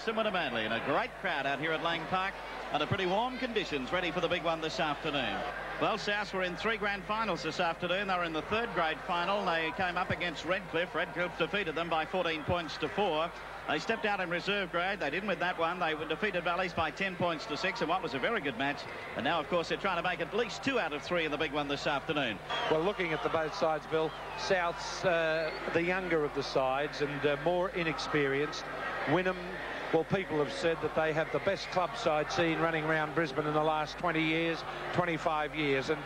and Wynnum Manly, and a great crowd out here at Lang Park under pretty warm conditions, ready for the big one this afternoon. Well, South were in 3 grand finals this afternoon. They were in the 3rd grade final. They came up against Redcliffe. Redcliffe defeated them by 14 points to 4. They stepped out in reserve grade. They didn't win that one. They were defeated Valleys by 10 points to 6 in what was a very good match. And now, of course, they're trying to make at least 2 out of 3 in the big one this afternoon. Well, looking at the both sides, Bill, South's the younger of the sides and more inexperienced. Wynnum, well, people have said that they have the best club side seen running around Brisbane in the last 20 years, 25 years. And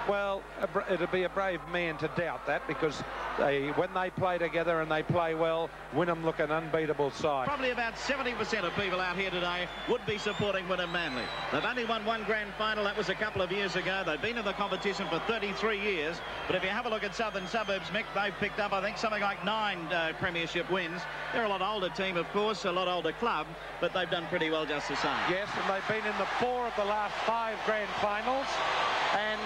well, it'd be a brave man to doubt that, because when they play together and they play well, Wynnum look an unbeatable side. Probably about 70% of people out here today would be supporting Wynnum Manly. They've only won 1 grand final. That was a couple of years ago. They've been in the competition for 33 years. But if you have a look at Southern Suburbs, Mick, they've picked up, I think, something like 9 premiership wins. They're a lot older team, of course, a lot older club, but they've done pretty well just the same. Yes, and they've been in the 4 of the last 5 grand finals. And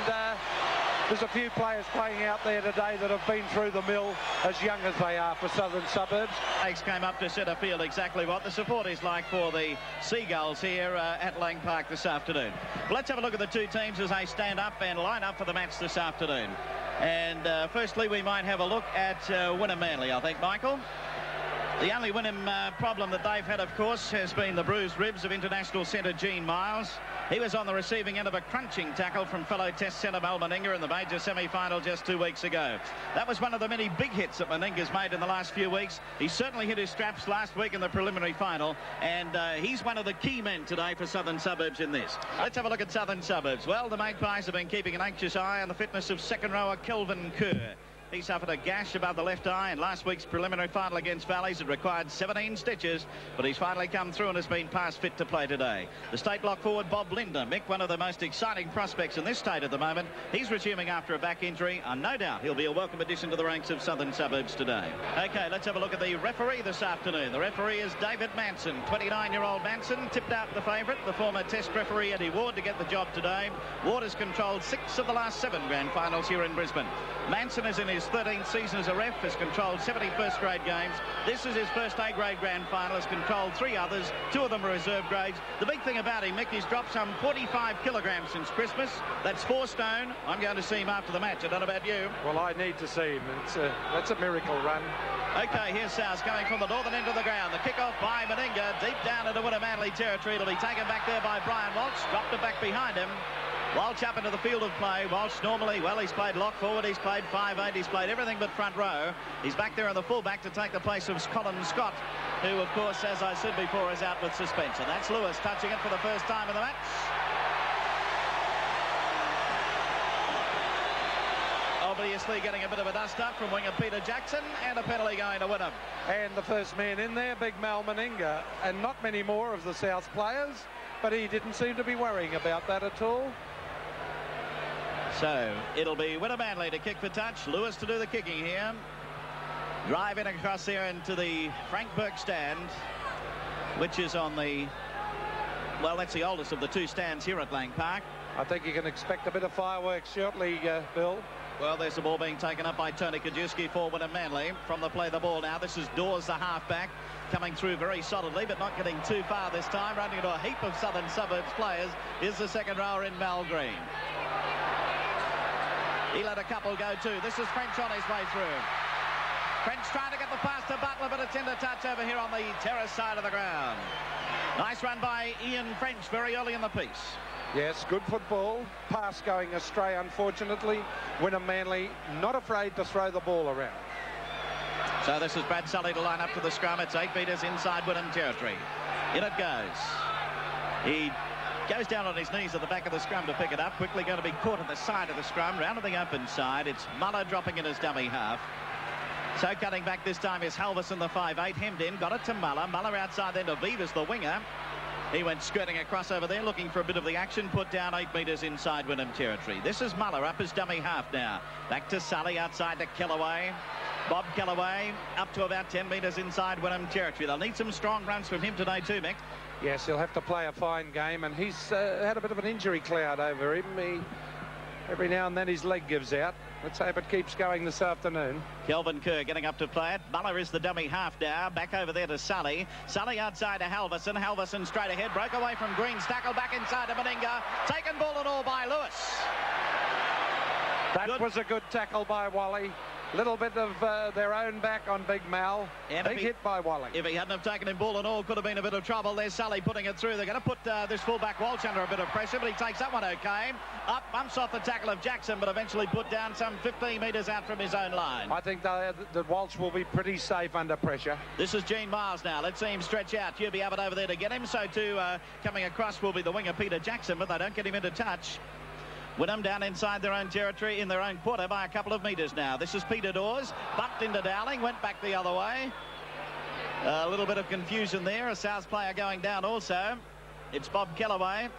there's a few players playing out there today that have been through the mill, as young as they are, for Southern Suburbs. Lakes came up to centre field, exactly what the support is like for the Seagulls here at Lang Park this afternoon. Well, let's have a look at the 2 teams as they stand up and line up for the match this afternoon. And firstly, we might have a look at Wynnum Manly, I think, Michael. The only Wynnum problem that they've had, of course, has been the bruised ribs of international centre Gene Miles. He was on the receiving end of a crunching tackle from fellow Test centre Mal Meninga in the major semi-final just 2 weeks ago. That was one of the many big hits that Meninga's made in the last few weeks. He certainly hit his straps last week in the preliminary final, and he's one of the key men today for Southern Suburbs in this. Let's have a look at Southern Suburbs. Well, the Magpies have been keeping an anxious eye on the fitness of second rower Kelvin Kerr. He suffered a gash above the left eye in last week's preliminary final against Valleys. It required 17 stitches, but he's finally come through and has been past fit to play today. The state lock forward, Bob Linder, Mick, one of the most exciting prospects in this state at the moment. He's resuming after a back injury, and no doubt he'll be a welcome addition to the ranks of Southern Suburbs today. OK, let's have a look at the referee this afternoon. The referee is David Manson. 29-year-old Manson tipped out the favourite, the former Test referee Eddie Ward, to get the job today. Ward has controlled 6 of the last 7 grand finals here in Brisbane. Manson is in his 13th season as a ref, has controlled 70 first-grade games. This is his first A-grade grand final, has controlled 3 others. 2 of them are reserve grades. The big thing about him, Mick, he's dropped some 45 kilograms since Christmas. That's 4 stone. I'm going to see him after the match. I don't know about you. Well, I need to see him. That's a miracle run. OK, here's South coming from the northern end of the ground. The kick-off by Meninga, deep down into Wynnum Manly territory. It'll be taken back there by Brian Walsh. Dropped it back behind him. Walsh up into the field of play. Walsh normally, well, he's played lock forward, he's played 5'8", he's played everything but front row. He's back there in the fullback to take the place of Colin Scott, who, of course, as I said before, is out with suspension. That's Lewis touching it for the first time in the match. Obviously getting a bit of a dust-up from winger Peter Jackson, and a penalty going to Wynnum. And the first man in there, big Mal Meninga, and not many more of the South players, but he didn't seem to be worrying about that at all. So it'll be Wynnum Manly to kick for touch. Lewis to do the kicking here. Driving across there into the Frank Burke stand, which is on the, well, that's the oldest of the 2 stands here at Lang Park. I think you can expect a bit of fireworks shortly, Bill. Well, there's the ball being taken up by Tony Kajewski for Wynnum Manly. From the play the ball now. This is Dawes, the halfback, coming through very solidly, but not getting too far this time. Running into a heap of Southern Suburbs players is the second rower in Mal Green. He let a couple go too. This is French on his way through. French trying to get the pass to Butler, but it's into touch over here on the terrace side of the ground. Nice run by Ian French very early in the piece. Yes, good football. Pass going astray, unfortunately. Wynnum Manly not afraid to throw the ball around. So this is Brad Sully to line up to the scrum. It's 8 metres inside Wynnum territory. In it goes. He goes down on his knees at the back of the scrum to pick it up. Quickly going to be caught at the side of the scrum, round to the open side. It's Muller dropping in his dummy half. So cutting back this time is Halverson, the 5'8", hemmed in, got it to Muller. Muller outside then to Beavers, the winger. He went skirting across over there, looking for a bit of the action, put down 8 metres inside Wynnum territory. This is Muller up his dummy half now. Back to Sully, outside to Kellaway. Bob Kellaway up to about 10 metres inside Wynnum territory. They'll need some strong runs from him today too, Mick. Yes, he'll have to play a fine game, and he's had a bit of an injury cloud over him. Every now and then his leg gives out. Let's hope it keeps going this afternoon. Kelvin Kerr getting up to play it. Muller is the dummy half now. Back over there to Sully. Sully outside to Halverson. Halverson straight ahead. Broke away from Green's tackle. Back inside to Meninga. Taken ball and all by Lewis. That was a good tackle by Wally. Little bit of their own back on Big Mal. And big hit by Wally. If he hadn't have taken him ball and all, could have been a bit of trouble. There's Sully putting it through. They're going to put this fullback Walsh under a bit of pressure, but he takes that one okay. Up, bumps off the tackle of Jackson, but eventually put down some 15 metres out from his own line. I think that Walsh will be pretty safe under pressure. This is Gene Miles now. Let's see him stretch out. Hubie Abbott over there to get him. So too coming across will be the winger Peter Jackson, but they don't get him into touch. Wynnum down inside their own territory in their own quarter by a couple of metres now. This is Peter Dawes, bumped into Dowling, went back the other way. A little bit of confusion there. A South player going down also. It's Bob Kellaway.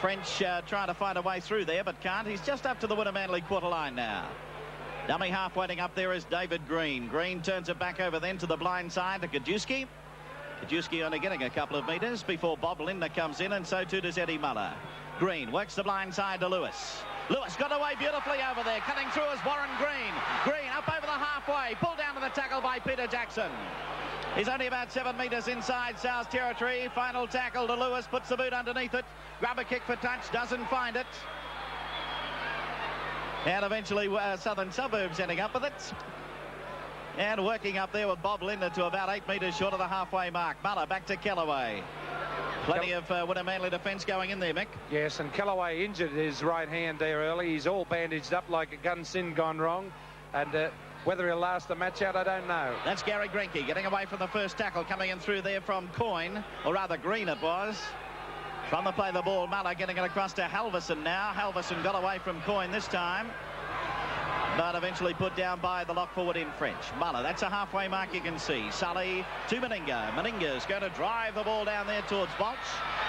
French trying to find a way through there, but can't. He's just up to the Wynnum Manly quarter line now. Dummy half waiting up there is David Green. Green turns it back over then to the blind side to Kajewski. Kajewski only getting a couple of metres before Bob Lindner comes in, and so too does Eddie Muller. Green works the blind side to Lewis. Lewis got away beautifully over there. Cutting through is Warren Green. Green up over the halfway. Pulled down to the tackle by Peter Jackson. He's only about 7 metres inside South territory. Final tackle to Lewis. Puts the boot underneath it. Grab a kick for touch. Doesn't find it. And eventually Southern Suburbs ending up with it. And working up there with Bob Lindner to about 8 metres short of the halfway mark. Muller back to Kellaway. Plenty of Wynnum Manly defence going in there, Mick. Yes, and Kellaway injured his right hand there early. He's all bandaged up like a gun sin gone wrong. And whether he'll last the match out, I don't know. That's Gary Grinke getting away from the first tackle, coming in through there from Coyne, or rather Green it was. From the play the ball, Muller getting it across to Halverson now. Halverson got away from Coyne this time, but eventually put down by the lock forward in French. Muller, that's a halfway mark you can see. Sully to Meninga. Meninga's going to drive the ball down there towards Walsh.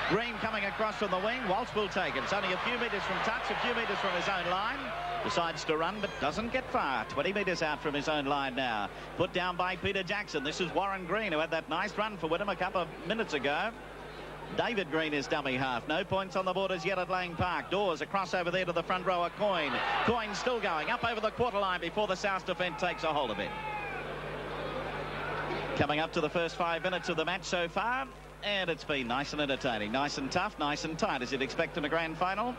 Green coming across from the wing. Walsh will take it. It's only a few metres from touch, a few metres from his own line. Decides to run, but doesn't get far. 20 metres out from his own line now. Put down by Peter Jackson. This is Warren Green, who had that nice run for Wynnum a couple of minutes ago. David Green is dummy half. No points on the board as yet at Lang Park. Dawes across over there to the front rower Coyne. Coyne still going up over the quarter line before the South defence takes a hold of it. Coming up to the first 5 minutes of the match so far, and it's been nice and entertaining. Nice and tough, nice and tight as you'd expect in a grand final.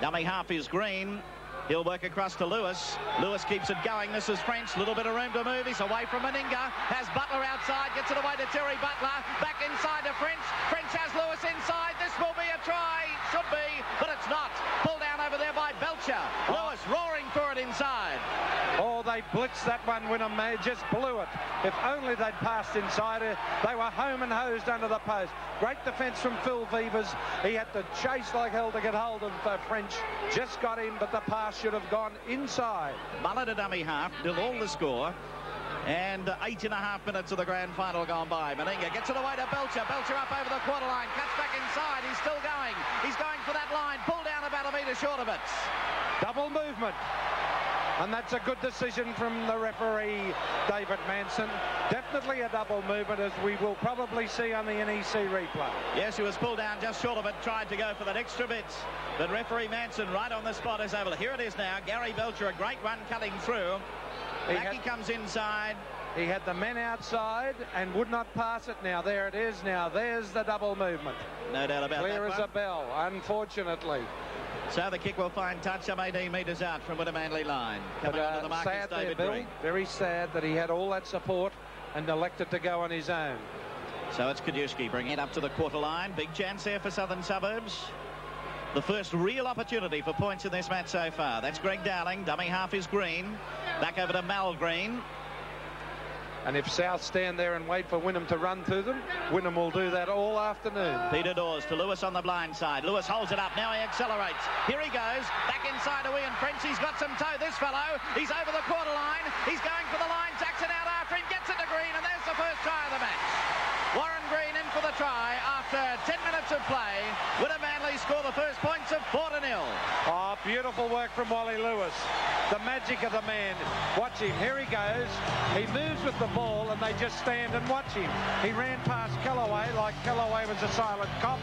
Dummy half is Green. He'll work across to Lewis. Lewis keeps it going. This is French. Little bit of room to move. He's away from Meninga. Has Butler outside. Gets it away to Terry Butler. Back inside to French. French has Lewis inside. This will be a try. Should be, but it's not. Pulled down over there by Belcher. Lewis roaring for it inside. Oh, they blitzed that one, Wynnum. They just blew it. If only they'd passed inside it. They were home and hosed under the post. Great defence from Phil Vivers. He had to chase like hell to get hold of French. Just got him, but the pass should have gone inside. Muller to dummy half, nil all the score. And 8.5 minutes of the grand final gone by. Meninga gets it away to Belcher. Belcher up over the quarter line. Cuts back inside. He's still going. He's going for that line. Pulled down about a metre short of it. Double movement. And that's a good decision from the referee, David Manson. Definitely a double movement, as we will probably see on the NEC replay. Yes, he was pulled down just short of it, tried to go for that extra bit. But referee Manson right on the spot is able to. Here it is now. Gary Belcher, a great run cutting through. He comes inside. He had the men outside and would not pass it. Now there it is. Now there's the double movement. No doubt about that. Clear as a bell, unfortunately. So the kick will find touch some 18 metres out from Wynnum Manly line. Coming onto the mark is David Green. Very sad that he had all that support and elected to go on his own. So it's Kajewski bringing it up to the quarter line. Big chance there for Southern Suburbs. The first real opportunity for points in this match so far. That's Greg Dowling. Dummy half is Green. Back over to Mal Green. And if South stand there and wait for Wynnum to run to them, Wynnum will do that all afternoon. Peter Dawes to Lewis on the blind side. Lewis holds it up. Now he accelerates. Here he goes. Back inside to Ian French. He's got some toe, this fellow. He's over the quarter line. He's going for the line. Jackson out after him. Gets it to Green. And there's the first try of the match. Warren Green in for the try after 10 minutes of play. Wynnum Manly score the first points of 4-0. Oh, beautiful work from Wally Lewis. The magic of the man. Watch him. Here he goes. He moves with the ball and they just stand and watch him. He ran past Kellaway like Kellaway was a silent cop.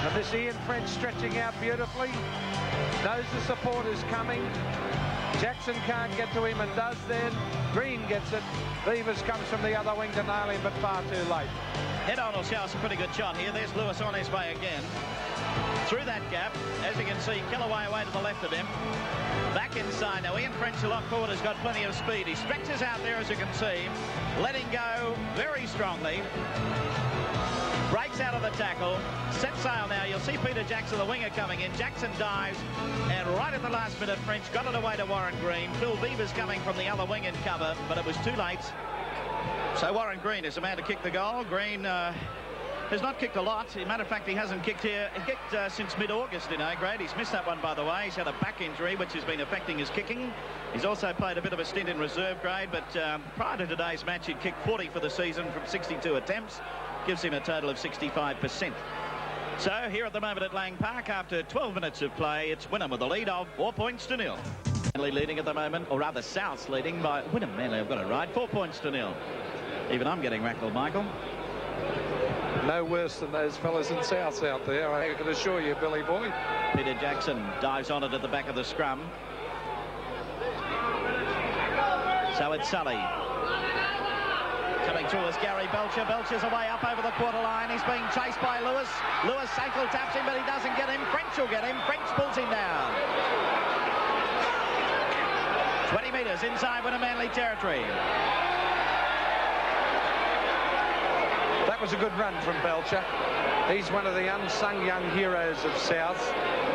And this Ian French stretching out beautifully. Knows the support is coming. Jackson can't get to him and does then. Green gets it. Beavers comes from the other wing to nail him, but far too late. Head-on will show us a pretty good shot here. There's Lewis on his way again. Through that gap, as you can see, Kellaway away to the left of him. Back inside. Now, Ian French, the lock forward, has got plenty of speed. He stretches out there, as you can see, letting go very strongly. Breaks out of the tackle, set sail now. You'll see Peter Jackson, the winger, coming in. Jackson dives, and right at the last minute, French got it away to Warren Green. Phil Beavers coming from the other wing in cover, but it was too late. So Warren Green is the man to kick the goal. Green has not kicked a lot. As a matter of fact, he hasn't kicked here. He kicked since mid-August in A-grade. He's missed that one, by the way. He's had a back injury, which has been affecting his kicking. He's also played a bit of a stint in reserve grade, but prior to today's match, he'd kicked 40 for the season from 62 attempts. Gives him a total of 65%. So here at the moment at Lang Park, after 12 minutes of play, it's Wynnum with a lead of 4-0. Manly leading at the moment, or rather South's leading by Wynnum. Manly have got it right, 4-0. Even I'm getting rattled, Michael. No worse than those fellas in Souths out there, I can assure you, Billy boy. Peter Jackson dives on it at the back of the scrum. So it's Sully. Coming through is Gary Belcher. Belcher's away up over the quarter line. He's being chased by Lewis. Lewis ankle taps him, but he doesn't get him. French will get him. French pulls him down. 20 metres inside Wynnum Manly territory. That was a good run from Belcher. He's one of the unsung young heroes of South.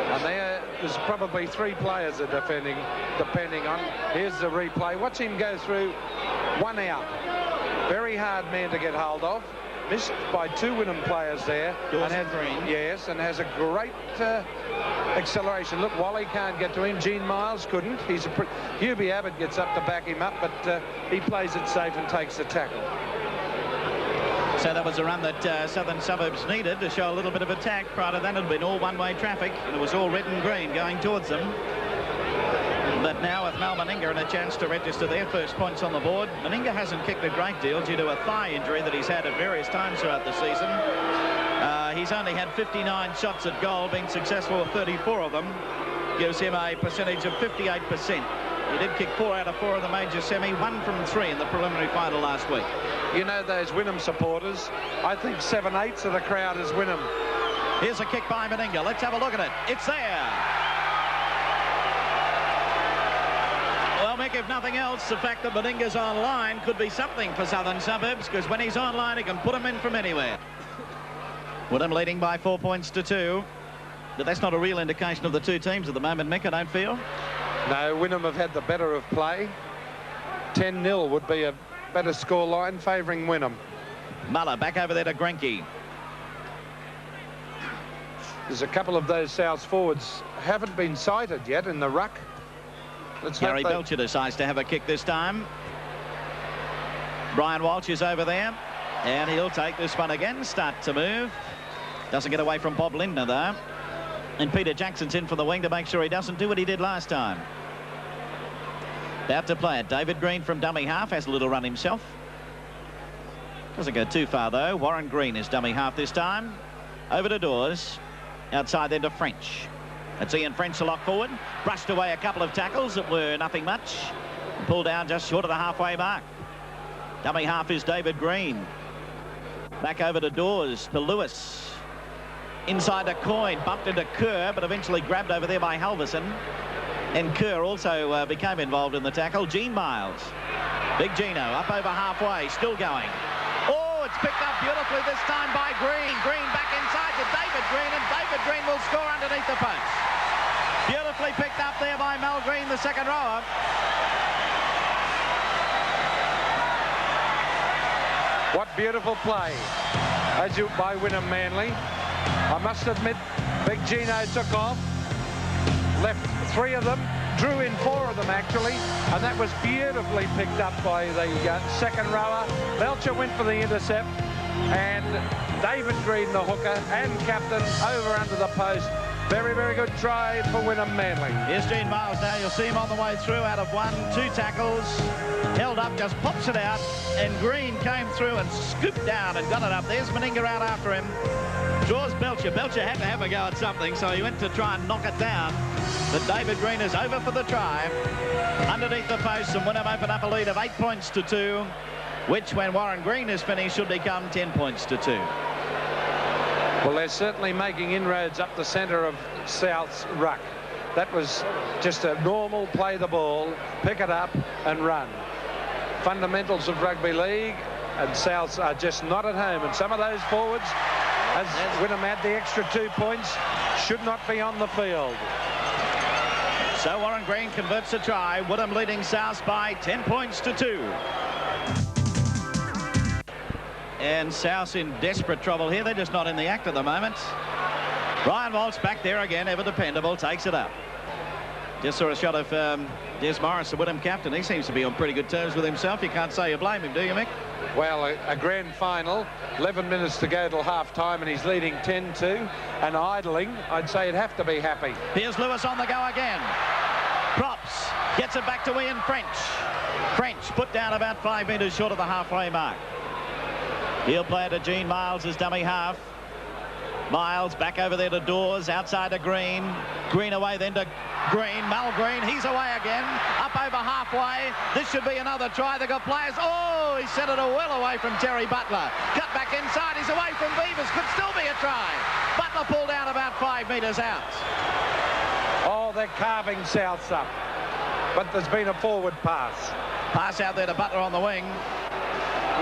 And there's probably 3 players are depending on. Here's the replay. Watch him go through. 1 out. Very hard man to get hold of. Missed by 2 Wynnum players there. Yes, and has a great acceleration. Look, Wally can't get to him. Gene Miles couldn't. Hubie Abbott gets up to back him up, but he plays it safe and takes the tackle. So that was a run that Southern Suburbs needed to show a little bit of attack. Prior to that, it had been all one-way traffic, and it was all red and green going towards them. But now with Mal Meninga and a chance to register their first points on the board. Meninga hasn't kicked a great deal due to a thigh injury that he's had at various times throughout the season. He's only had 59 shots at goal, being successful with 34 of them. Gives him a percentage of 58%. He did kick 4 out of 4 in the major semi, 1 from 3 in the preliminary final last week. You know those Wynnum supporters, I think 7/8 of the crowd is Wynnum. Here's a kick by Meninga. Let's have a look at it. It's there. Well, Mick, if nothing else, the fact that Meninga's online could be something for Southern Suburbs, because when he's online, he can put him in from anywhere. Wynnum leading by 4-2. But that's not a real indication of the 2 teams at the moment, Mick, I don't feel. No, Wynnum have had the better of play. 10-0 would be a better scoreline favouring Wynnum. Muller back over there to Grenke. There's a couple of those South forwards haven't been sighted yet in the ruck. Gary Belcher decides to have a kick this time. Brian Walsh is over there, and he'll take this one again. Start to move. Doesn't get away from Bob Lindner, though. And Peter Jackson's in for the wing to make sure he doesn't do what he did last time. About to play it. David Green from dummy half has a little run himself. Doesn't go too far, though. Warren Green is dummy half this time. Over to Dawes. Outside then to French. It's Ian French, the lock forward. Brushed away a couple of tackles that were nothing much. Pulled down just short of the halfway mark. Dummy half is David Green. Back over to Dawes, to Lewis. Inside to Coyne, bumped into Kerr, but eventually grabbed over there by Halverson. And Kerr also became involved in the tackle. Gene Miles. Big Gino up over halfway, still going. Oh, it's picked up beautifully this time by Green. Green back inside to David Green, and David Green will score underneath the post. Beautifully picked up there by Mel Green, the second rower. What beautiful play by Wynnum Manly. I must admit, Big Gino took off, left 3 of them, drew in 4 of them actually, and that was beautifully picked up by the second rower. Belcher went for the intercept, and David Green, the hooker and captain, over under the post. Very, very good try for Wynnum Manly. Here's Gene Miles now. You'll see him on the way through out of 1, 2 tackles. Held up half, just pops it out, and Green came through and scooped down and got it up. There's Meninga out after him. Draws Belcher. Belcher had to have a go at something, so he went to try and knock it down. But David Green is over for the try. Underneath the post, and Wynnum open up a lead of 8 points to 2, which, when Warren Green is finished, should become 10 points to 2. Well, they're certainly making inroads up the centre of South's ruck. That was just a normal play the ball, pick it up and run. Fundamentals of rugby league, and Souths are just not at home. And some of those forwards, as Wynnum had the extra 2 points, should not be on the field. So Warren Green converts a try. Wynnum leading South by 10 points to 2. And South in desperate trouble here. They're just not in the act at the moment. Brian Walsh back there again, ever dependable, takes it up. Just saw a shot of Des Morris, the Wynnum captain. He seems to be on pretty good terms with himself. You can't say you blame him, do you, Mick? Well, a grand final, 11 minutes to go till half-time, and he's leading 10-2. And idling, I'd say he'd have to be happy. Here's Lewis on the go again. Props, gets it back to Ian French. French put down about 5 metres short of the halfway mark. He'll play it to Gene Miles as dummy half. Miles back over there to Dawes, outside to Green. Green away then to Green. Mal Green, he's away again. Up over halfway. This should be another try. They've got players. Oh, he sent it well away from Terry Butler. Cut back inside. He's away from Beavers. Could still be a try. Butler pulled out about 5 metres out. Oh, they're carving Souths up. But there's been a forward pass. Pass out there to Butler on the wing.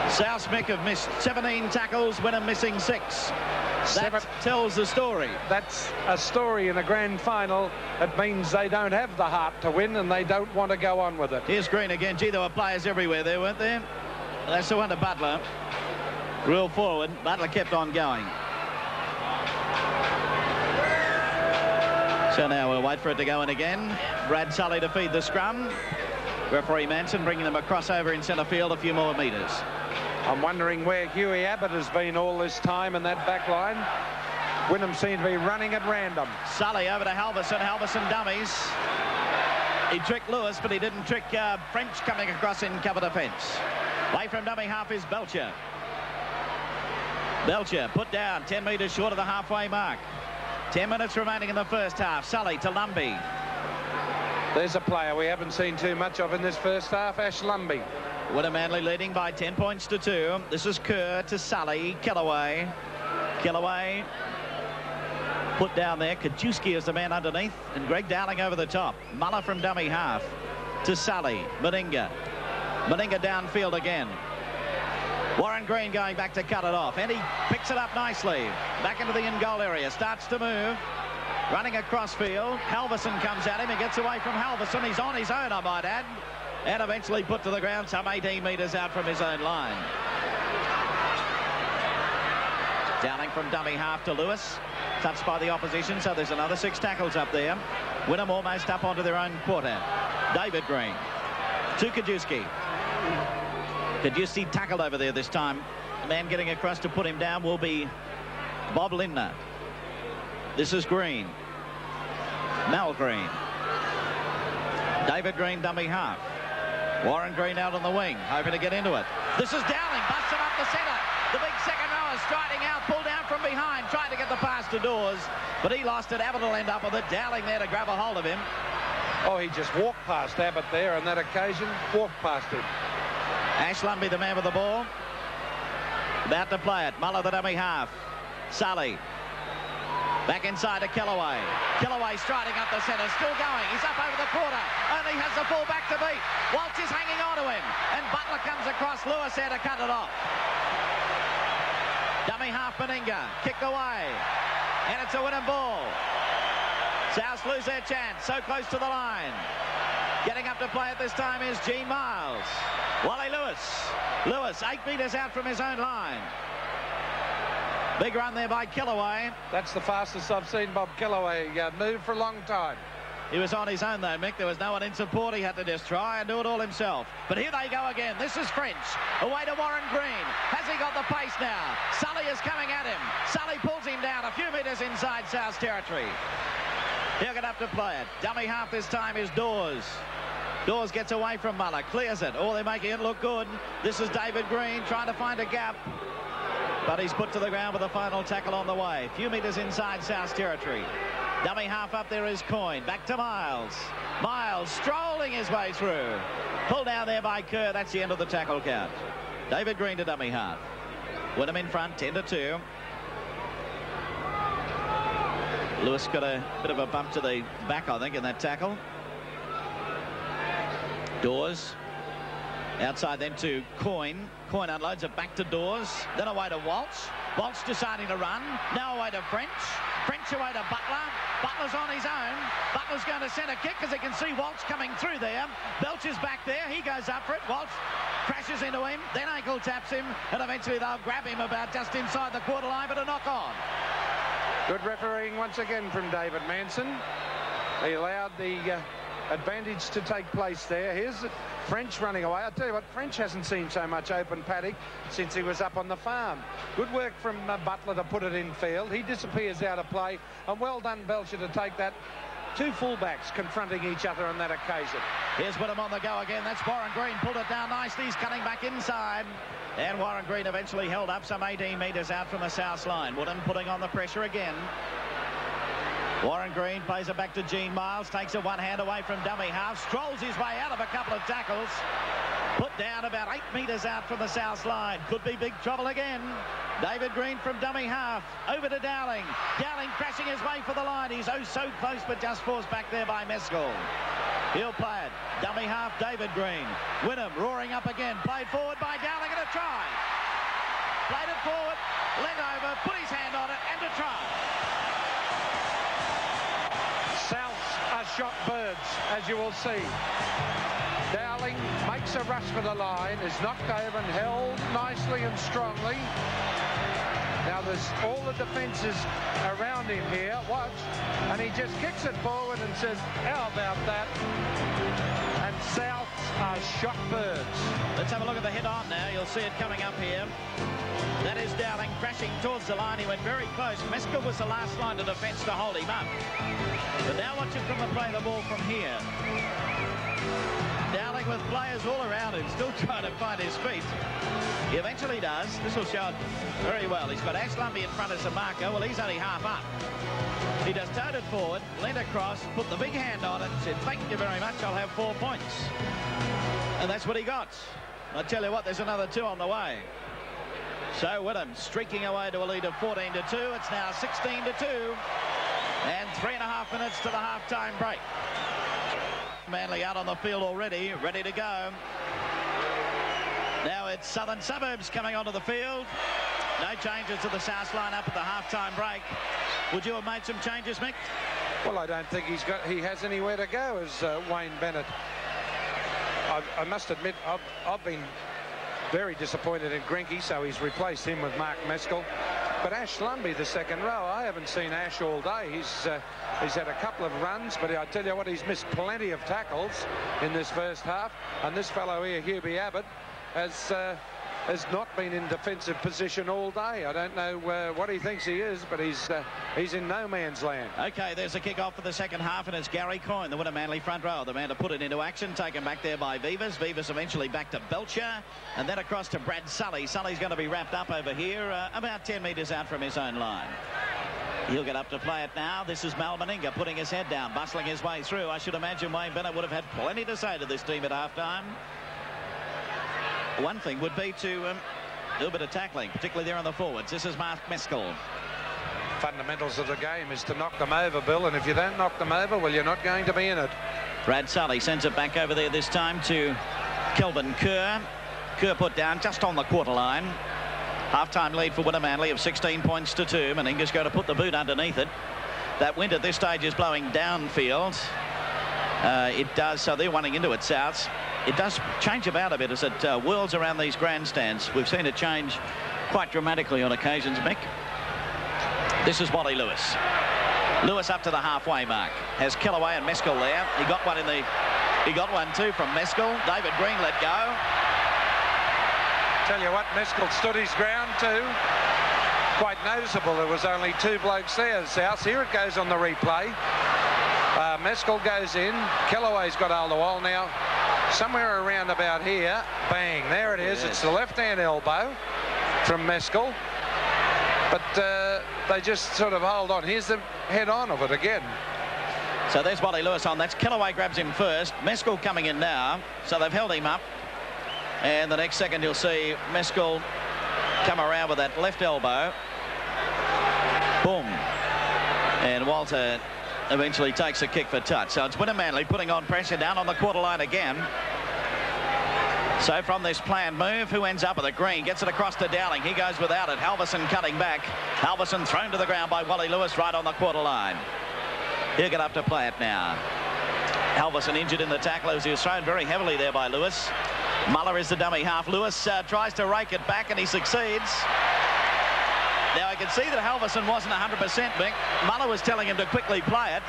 South Mick have missed 17 tackles. Wynnum missing 6. That tells the story. That's a story in a grand final. It means they don't have the heart to win and they don't want to go on with it. Here's Green again. Gee, there were players everywhere there, weren't there? That's the one to Butler. Real forward. Butler kept on going. So now we'll wait for it to go in again. Brad Sully to feed the scrum. Referee Manson bringing them across over in centre field a few more metres. I'm wondering where Huey Abbott has been all this time in that back line. Wynnum seem to be running at random. Sully over to Halverson. Halverson dummies. He tricked Lewis, but he didn't trick French coming across in cover defence. Away from dummy half is Belcher. Belcher put down 10 metres short of the halfway mark. 10 minutes remaining in the first half. Sully to Lumbey. There's a player we haven't seen too much of in this first half, Ash Lumbey. Wynnum Manly leading by 10 points to 2. This is Kerr to Sully. Kellaway. Kellaway put down there. Kajewski is the man underneath, and Greg Dowling over the top. Muller from dummy half to Sully. Meninga. Meninga downfield again. Warren Green going back to cut it off, and he picks it up nicely. Back into the in-goal area. Starts to move. Running across field. Halverson comes at him. He gets away from Halverson. He's on his own, I might add. And eventually put to the ground some 18 metres out from his own line. Dowling from dummy half to Lewis. Touched by the opposition, so there's another 6 tackles up there. Wynnum almost up onto their own quarter. David Green to Kajewski. Kajewski tackled over there this time. The man getting across to put him down will be Bob Lindner. This is Green. Mal Green. David Green dummy half. Warren Green out on the wing, hoping to get into it. This is Dowling, busts it up the centre. The big second rower striding out, pulled down from behind, tried to get the pass to Dawes, but he lost it. Abbott will end up with it. Dowling there to grab a hold of him. Oh, he just walked past Abbott there on that occasion, walked past him. Ash Lumbey, the man with the ball. About to play it. Muller, the dummy half. Sully. Back inside to Kellaway. Kellaway striding up the centre, still going. He's up over the quarter. Only has the full back to beat. Walsh is hanging on to him. And Butler comes across. Lewis there to cut it off. Dummy half Meninga. Kicked away. And it's a Wynnum ball. South lose their chance. So close to the line. Getting up to play at this time is Gene Miles. Wally Lewis. Lewis 8 metres out from his own line. Big run there by Kellaway. That's the fastest I've seen Bob Kellaway move for a long time. He was on his own though, Mick. There was no one in support. He had to just try and do it all himself. But here they go again. This is French. Away to Warren Green. Has he got the pace now? Sully is coming at him. Sully pulls him down a few metres inside South's territory. He'll get up to play it. Dummy half this time is Dawes. Dawes gets away from Muller, clears it. Oh, they're making it look good. This is David Green trying to find a gap. But he's put to the ground with a final tackle on the way. A few metres inside South territory. Dummy half up there is Coyne. Back to Miles. Miles strolling his way through. Pulled down there by Kerr. That's the end of the tackle count. David Green to dummy half. Wynnum in front, 10-2. Lewis got a bit of a bump to the back, I think, in that tackle. Dawes. Outside then to Coyne. Coyne unloads it back to Dawes. Then away to Walsh. Walsh deciding to run. Now away to French. French away to Butler. Butler's on his own. Butler's going to centre kick because he can see Walsh coming through there. Belcher's back there. He goes up for it. Walsh crashes into him. Then ankle taps him. And eventually they'll grab him about just inside the quarter line, but a knock on. Good refereeing once again from David Manson. He allowed the advantage to take place there. Here's French running away. I tell you what, French hasn't seen so much open paddock since he was up on the farm. Good work from Butler to put it in field. He disappears out of play, and well done Belcher to take that. Two fullbacks confronting each other on that occasion. Here's Wynnum on the go again. That's Warren Green. Pulled it down nicely. He's cutting back inside. And Warren Green eventually held up some 18 metres out from the south line. Wynnum putting on the pressure again. Warren Green plays it back to Gene Miles, takes it one hand away from dummy half, strolls his way out of a couple of tackles, put down about 8 metres out from the south line. Could be big trouble again. David Green from dummy half, over to Dowling. Dowling crashing his way for the line. He's oh so close, but just forced back there by Mescal. He'll play it. Dummy half, David Green. Wynnum roaring up again, played forward by Dowling and a try. Played it forward, leant over, put his hand on it and a try. Souths are shot birds, as you will see. Dowling makes a rush for the line, is knocked over and held nicely and strongly. Now there's all the defences around him here, watch, and he just kicks it forward and says, how about that? And Souths are shot birds. Let's have a look at the head-on now. You'll see it coming up here. That is Dowling crashing towards the line. He went very close. Mescal was the last line of defence to hold him up. But now watch him from the play the ball from here. Dowling with players all around him, still trying to find his feet. He eventually does. This will show it very well. He's got Ash Lumbie in front of Samarco. Well, he's only half up. He just towed it forward, leaned across, put the big hand on it, said, thank you very much, I'll have 4 points. And that's what he got. I tell you what, there's another 2 on the way. So Wynnum streaking away to a lead of 14-2. It's now 16-2. And 3.5 minutes to the half-time break. Manly out on the field already, ready to go. Now it's Southern Suburbs coming onto the field. No changes to the South line up at the half-time break. Would you have made some changes, Mick? Well, I don't think he has anywhere to go as Wayne Bennett. I must admit, I've been very disappointed in Grinky, so he's replaced him with Mark Mescal. But Ash Lumbie, the second row, I haven't seen Ash all day. He's had a couple of runs, but I tell you what, he's missed plenty of tackles in this first half. And this fellow here, Hubie Abbott, has not been in defensive position all day. I don't know what he thinks he is, but he's in no man's land. OK, there's a kick-off for the second half, and it's Gary Coyne, the winner Manly front row, the man to put it into action, taken back there by Vivas. Vivas eventually back to Belcher, and then across to Brad Sully. Sully's going to be wrapped up over here, about 10 metres out from his own line. He'll get up to play it now. This is Mal Meninga putting his head down, bustling his way through. I should imagine Wayne Bennett would have had plenty to say to this team at half-time. One thing would be to do a bit of tackling, particularly there on the forwards. This is Mark Mescal. Fundamentals of the game is to knock them over, Bill, and if you don't knock them over, well, you're not going to be in it. Brad Sully sends it back over there this time to Kelvin Kerr. Kerr put down just on the quarter line. Half-time lead for Wynnum Manly of 16 points to 2. Meninga's going to put the boot underneath it. That wind at this stage is blowing downfield. It does, so they're wanting into it, Souths. It does change about a bit as it whirls around these grandstands. We've seen it change quite dramatically on occasions, Mick. This is Wally Lewis. Lewis up to the halfway mark. Has Kellaway and Mescal there. He got one too from Mescal. David Green let go. Tell you what, Mescal stood his ground too. Quite noticeable. There was only 2 blokes there, South. Here it goes on the replay. Mescal goes in. Kellaway's got hold of the wall now. somewhere around about here. Bang, there it is. Yes. It's the left-hand elbow from Mescal. But they just sort of hold on. Here's the head-on of it again. So there's Wally Lewis on. That's Kellaway grabs him first. Mescal coming in now. So they've held him up. And the next second you'll see Mescal come around with that left elbow. Boom. And Walter eventually takes a kick for touch. So it's Wynnum Manly putting on pressure down on the quarter line again. So from this planned move, who ends up with it? Green gets it across to Dowling. He goes without it. Halverson cutting back. Halverson thrown to the ground by Wally Lewis right on the quarter line. He'll get up to play it now. Halverson injured in the tackle as he was thrown very heavily there by Lewis. Muller is the dummy half. Lewis tries to rake it back and he succeeds. Now I can see that Halverson wasn't 100%, Mick. Muller was telling him to quickly play it,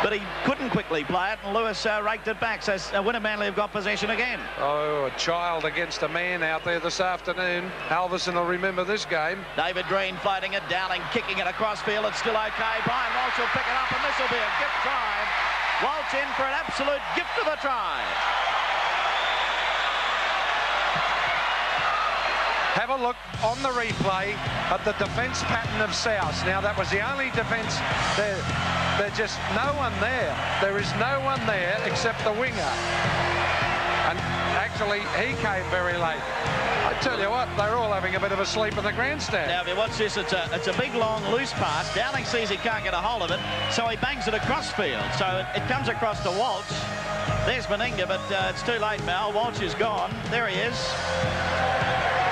but he couldn't quickly play it, and Lewis raked it back. So Wynnum Manly have got possession again. Oh, a child against a man out there this afternoon. Halverson will remember this game. David Green floating it, Dowling kicking it across field. It's still okay. Brian Walsh will pick it up, and this will be a gift try. Walsh in for an absolute gift of a try. Have a look on the replay at the defence pattern of South. Now, that was the only defence. There's just no one there. There is no one there except the winger. And actually, he came very late. I tell you what, they're all having a bit of a sleep in the grandstand. Now, if you watch this, it's a big, long, loose pass. Dowling sees he can't get a hold of it, so he bangs it across field. So it comes across to Walsh. There's Meninga, but it's too late, Mal. Walsh is gone. There he is.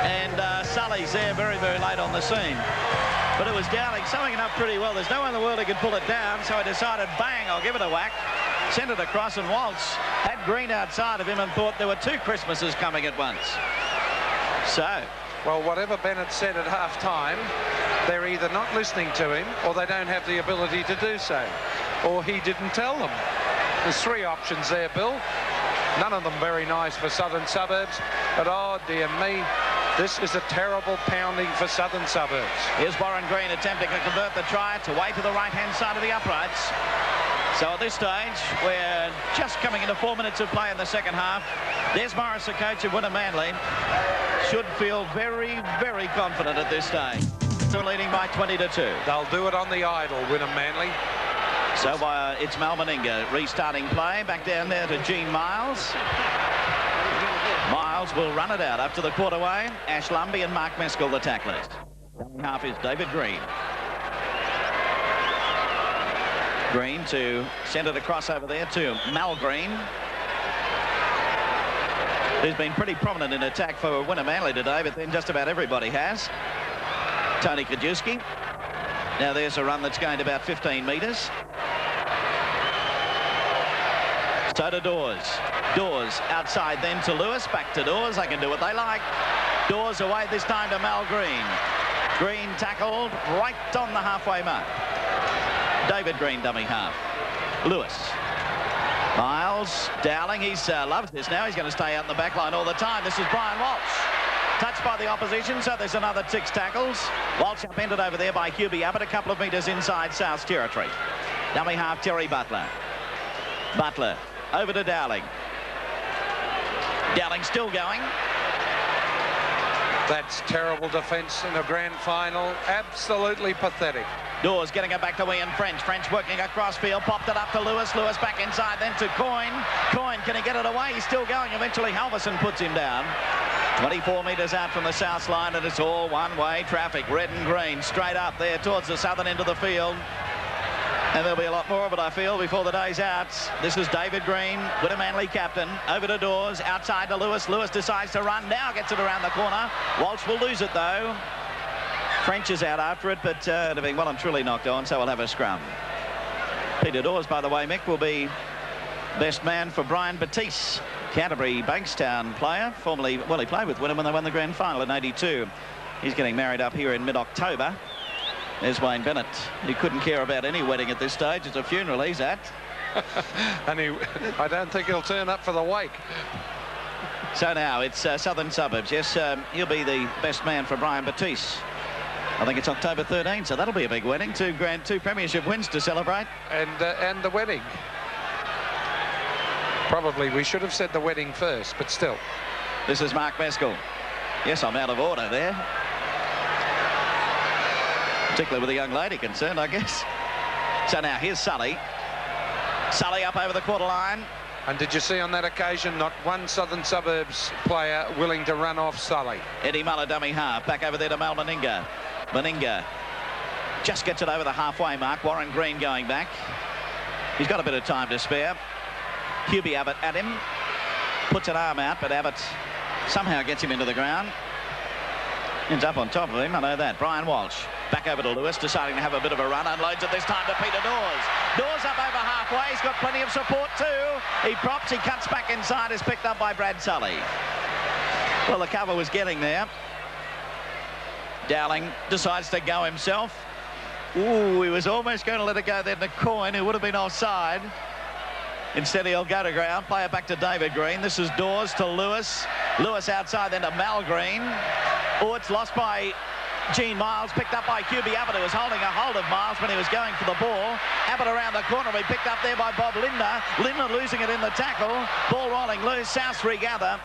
And Sully's there very, very late on the scene. But it was Dowling summing it up pretty well. There's no one in the world who could pull it down, so he decided, bang, I'll give it a whack. Sent it across, and Walsh had Green outside of him and thought there were two Christmases coming at once. So, well, whatever Bennett said at half-time, they're either not listening to him or they don't have the ability to do so. Or he didn't tell them. There's three options there, Bill. None of them very nice for Southern Suburbs. But, oh, dear me, this is a terrible pounding for Southern Suburbs. Here's Warren Green attempting to convert the try. It's away to the right-hand side of the uprights. So at this stage, we're just coming into 4 minutes of play in the second half. There's Morris, the coach of Wynnum Manly. Should feel very, very confident at this stage. They're leading by 20-2. They'll do it on the idle, Wynnum Manly. So it's Mal Meninga restarting play. Back down there to Gene Miles. Miles will run it out up to the quarterway. Ash Lumbie and Mark Mescal, the tacklers. Dummy half is David Green. Green to send it across over there to Mal Green, who's been pretty prominent in attack for Wynnum Manly today, but then just about everybody has. Tony Kajewski. Now there's a run that's gained about 15 metres. So to Dawes. Dawes outside then to Lewis. Back to Dawes. They can do what they like. Dawes away this time to Mal Green. Green tackled right on the halfway mark. David Green, dummy half. Lewis. Miles. Dowling. He's loves this now. He's going to stay out in the back line all the time. This is Brian Walsh. Touched by the opposition, so there's another 6 tackles. Walsh upended over there by Hubie Abbott, a couple of metres inside South's territory. Dummy half, Terry Butler. Butler over to Dowling. Dowling still going. That's terrible defence in a grand final. Absolutely pathetic. Dawes getting it back to Ian French. French working across field, popped it up to Lewis. Lewis back inside, then to Coyne. Coyne, can he get it away? He's still going. Eventually, Halverson puts him down. 24 metres out from the south line, and it's all one-way traffic. Red and green, straight up there towards the southern end of the field. And there'll be a lot more of it, I feel, before the day's out. This is David Green, Wynnum Manly captain. Over to Dawes, outside to Lewis. Lewis decides to run, now gets it around the corner. Walsh will lose it, though. French is out after it, but they're being well and truly knocked on, so we'll have a scrum. Peter Dawes, by the way, Mick, will be best man for Brian Batiste, Canterbury Bankstown player. Formerly, well, he played with Wynnum when they won the grand final in '82. He's getting married up here in mid-October. There's Wayne Bennett. He couldn't care about any wedding at this stage. It's a funeral he's at. And I don't think he'll turn up for the wake. So now it's Southern Suburbs. Yes, he'll be the best man for Brian Batiste. I think it's October 13, so that'll be a big wedding. Two premiership wins to celebrate. And the wedding. Probably we should have said the wedding first, but still. This is Mark Meskel. Yes, I'm out of order there. Particularly with the young lady concerned, I guess. So now here's Sully. Sully up over the quarter line. And did you see on that occasion not one Southern Suburbs player willing to run off Sully? Eddie Muller, dummy half. Back over there to Mal Meninga. Meninga just gets it over the halfway mark. Warren Green going back. He's got a bit of time to spare. Hubie Abbott at him. Puts an arm out, but Abbott somehow gets him into the ground. Ends up on top of him, I know that. Brian Walsh back over to Lewis, deciding to have a bit of a run. Unloads it this time to Peter Dawes. Dawes up over halfway. He's got plenty of support too. He props, he cuts back inside, is picked up by Brad Sully. Well, the cover was getting there. Dowling decides to go himself. Ooh, he was almost going to let it go then to Coyne, who would have been offside. Instead, he'll go to ground. Play it back to David Green. This is Dawes to Lewis. Lewis outside, then to Mal Green. Oh, it's lost by Gene Miles, picked up by Hubie Abbott, who was holding a hold of Miles when he was going for the ball. Abbott around the corner, be picked up there by Bob Lindner. Lindner losing it in the tackle. Ball rolling loose. South regather.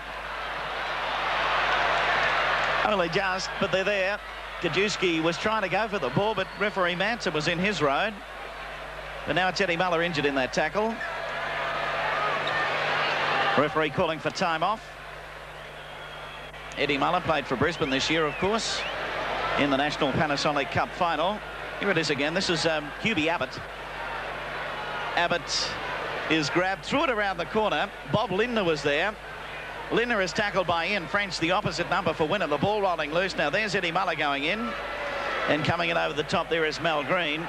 Only just, but they're there. Kajewski was trying to go for the ball, but referee Manson was in his road. But now it's Eddie Muller injured in that tackle. Referee calling for time off. Eddie Muller played for Brisbane this year, of course, in the National Panasonic Cup final. Here it is again. This is Hubie Abbott. Abbott is grabbed, threw it around the corner. Bob Lindner was there. Lindner is tackled by Ian French, the opposite number for Wynnum. The ball rolling loose. Now there's Eddie Muller going in. And coming in over the top there is Mal Green.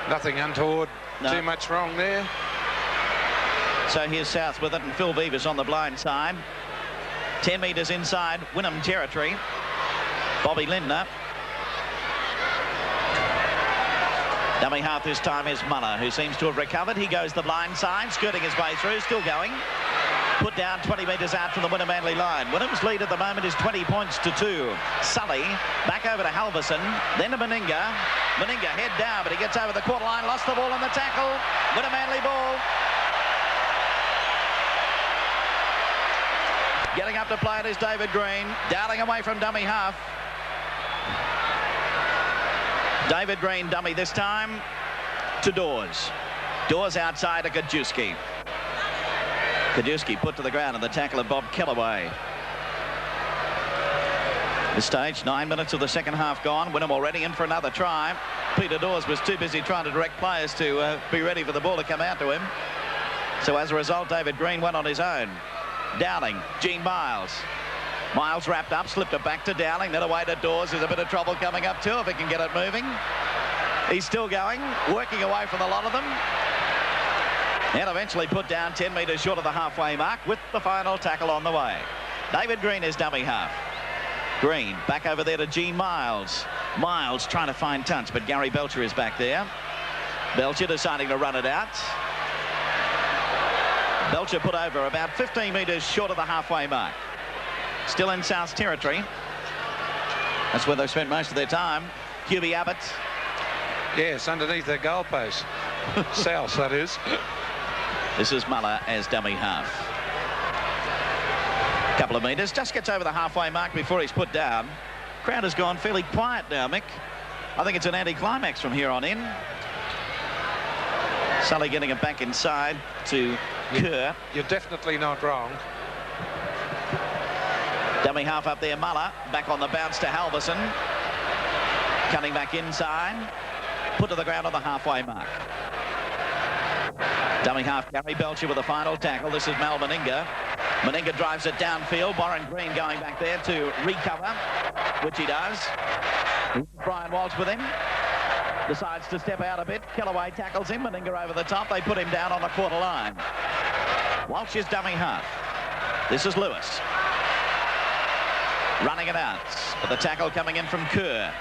Nothing untoward. No. Too much wrong there. So here's South with it, and Phil Beavers on the blind side. 10 metres inside Wynnum territory. Bobby Lindner. Dummy half this time is Muller, who seems to have recovered. He goes the blind side, skirting his way through, still going. Put down 20 metres out from the Wynnum Manly line. Wynnum's lead at the moment is 20 points to 2. Sully back over to Halverson, then to Meninga. Meninga head down, but he gets over the quarter line, lost the ball in the tackle. Wynnum Manly ball. Getting up to play it is David Green. Dowling away from dummy half. David Green dummy this time to Dawes. Dawes outside to Kajewski. Kajewski put to the ground in the tackle of Bob Kellaway. This stage, 9 minutes of the second half gone. Wynnum already in for another try. Peter Dawes was too busy trying to direct players to be ready for the ball to come out to him. So as a result, David Green went on his own. Dowling, Gene Miles. Miles wrapped up, slipped it back to Dowling, then away to Dawes. There's a bit of trouble coming up too if he can get it moving. He's still going, working away from the lot of them. And eventually put down 10 metres short of the halfway mark with the final tackle on the way. David Green is dummy half. Green back over there to Gene Miles. Miles trying to find touch, but Gary Belcher is back there. Belcher deciding to run it out. Belcher put over about 15 metres short of the halfway mark. Still in South's territory. That's where they've spent most of their time. Hubie Abbott. Yes, underneath their goalpost. South, that is. This is Muller as dummy half. Couple of metres. Just gets over the halfway mark before he's put down. Crowd has gone fairly quiet now, Mick. I think it's an anticlimax from here on in. Sully getting it back inside to Kerr. You're definitely not wrong. Dummy half up there, Muller. Back on the bounce to Halverson. Cutting back inside. Put to the ground on the halfway mark. Dummy half, Gary Belcher with the final tackle. This is Mal Meninga. Meninga drives it downfield. Warren Green going back there to recover, which he does. Brian Walsh with him. Decides to step out a bit. Kellaway tackles him. Meninga over the top. They put him down on the quarter line. Walsh is dummy half. This is Lewis. Running it out. But the tackle coming in from Kerr.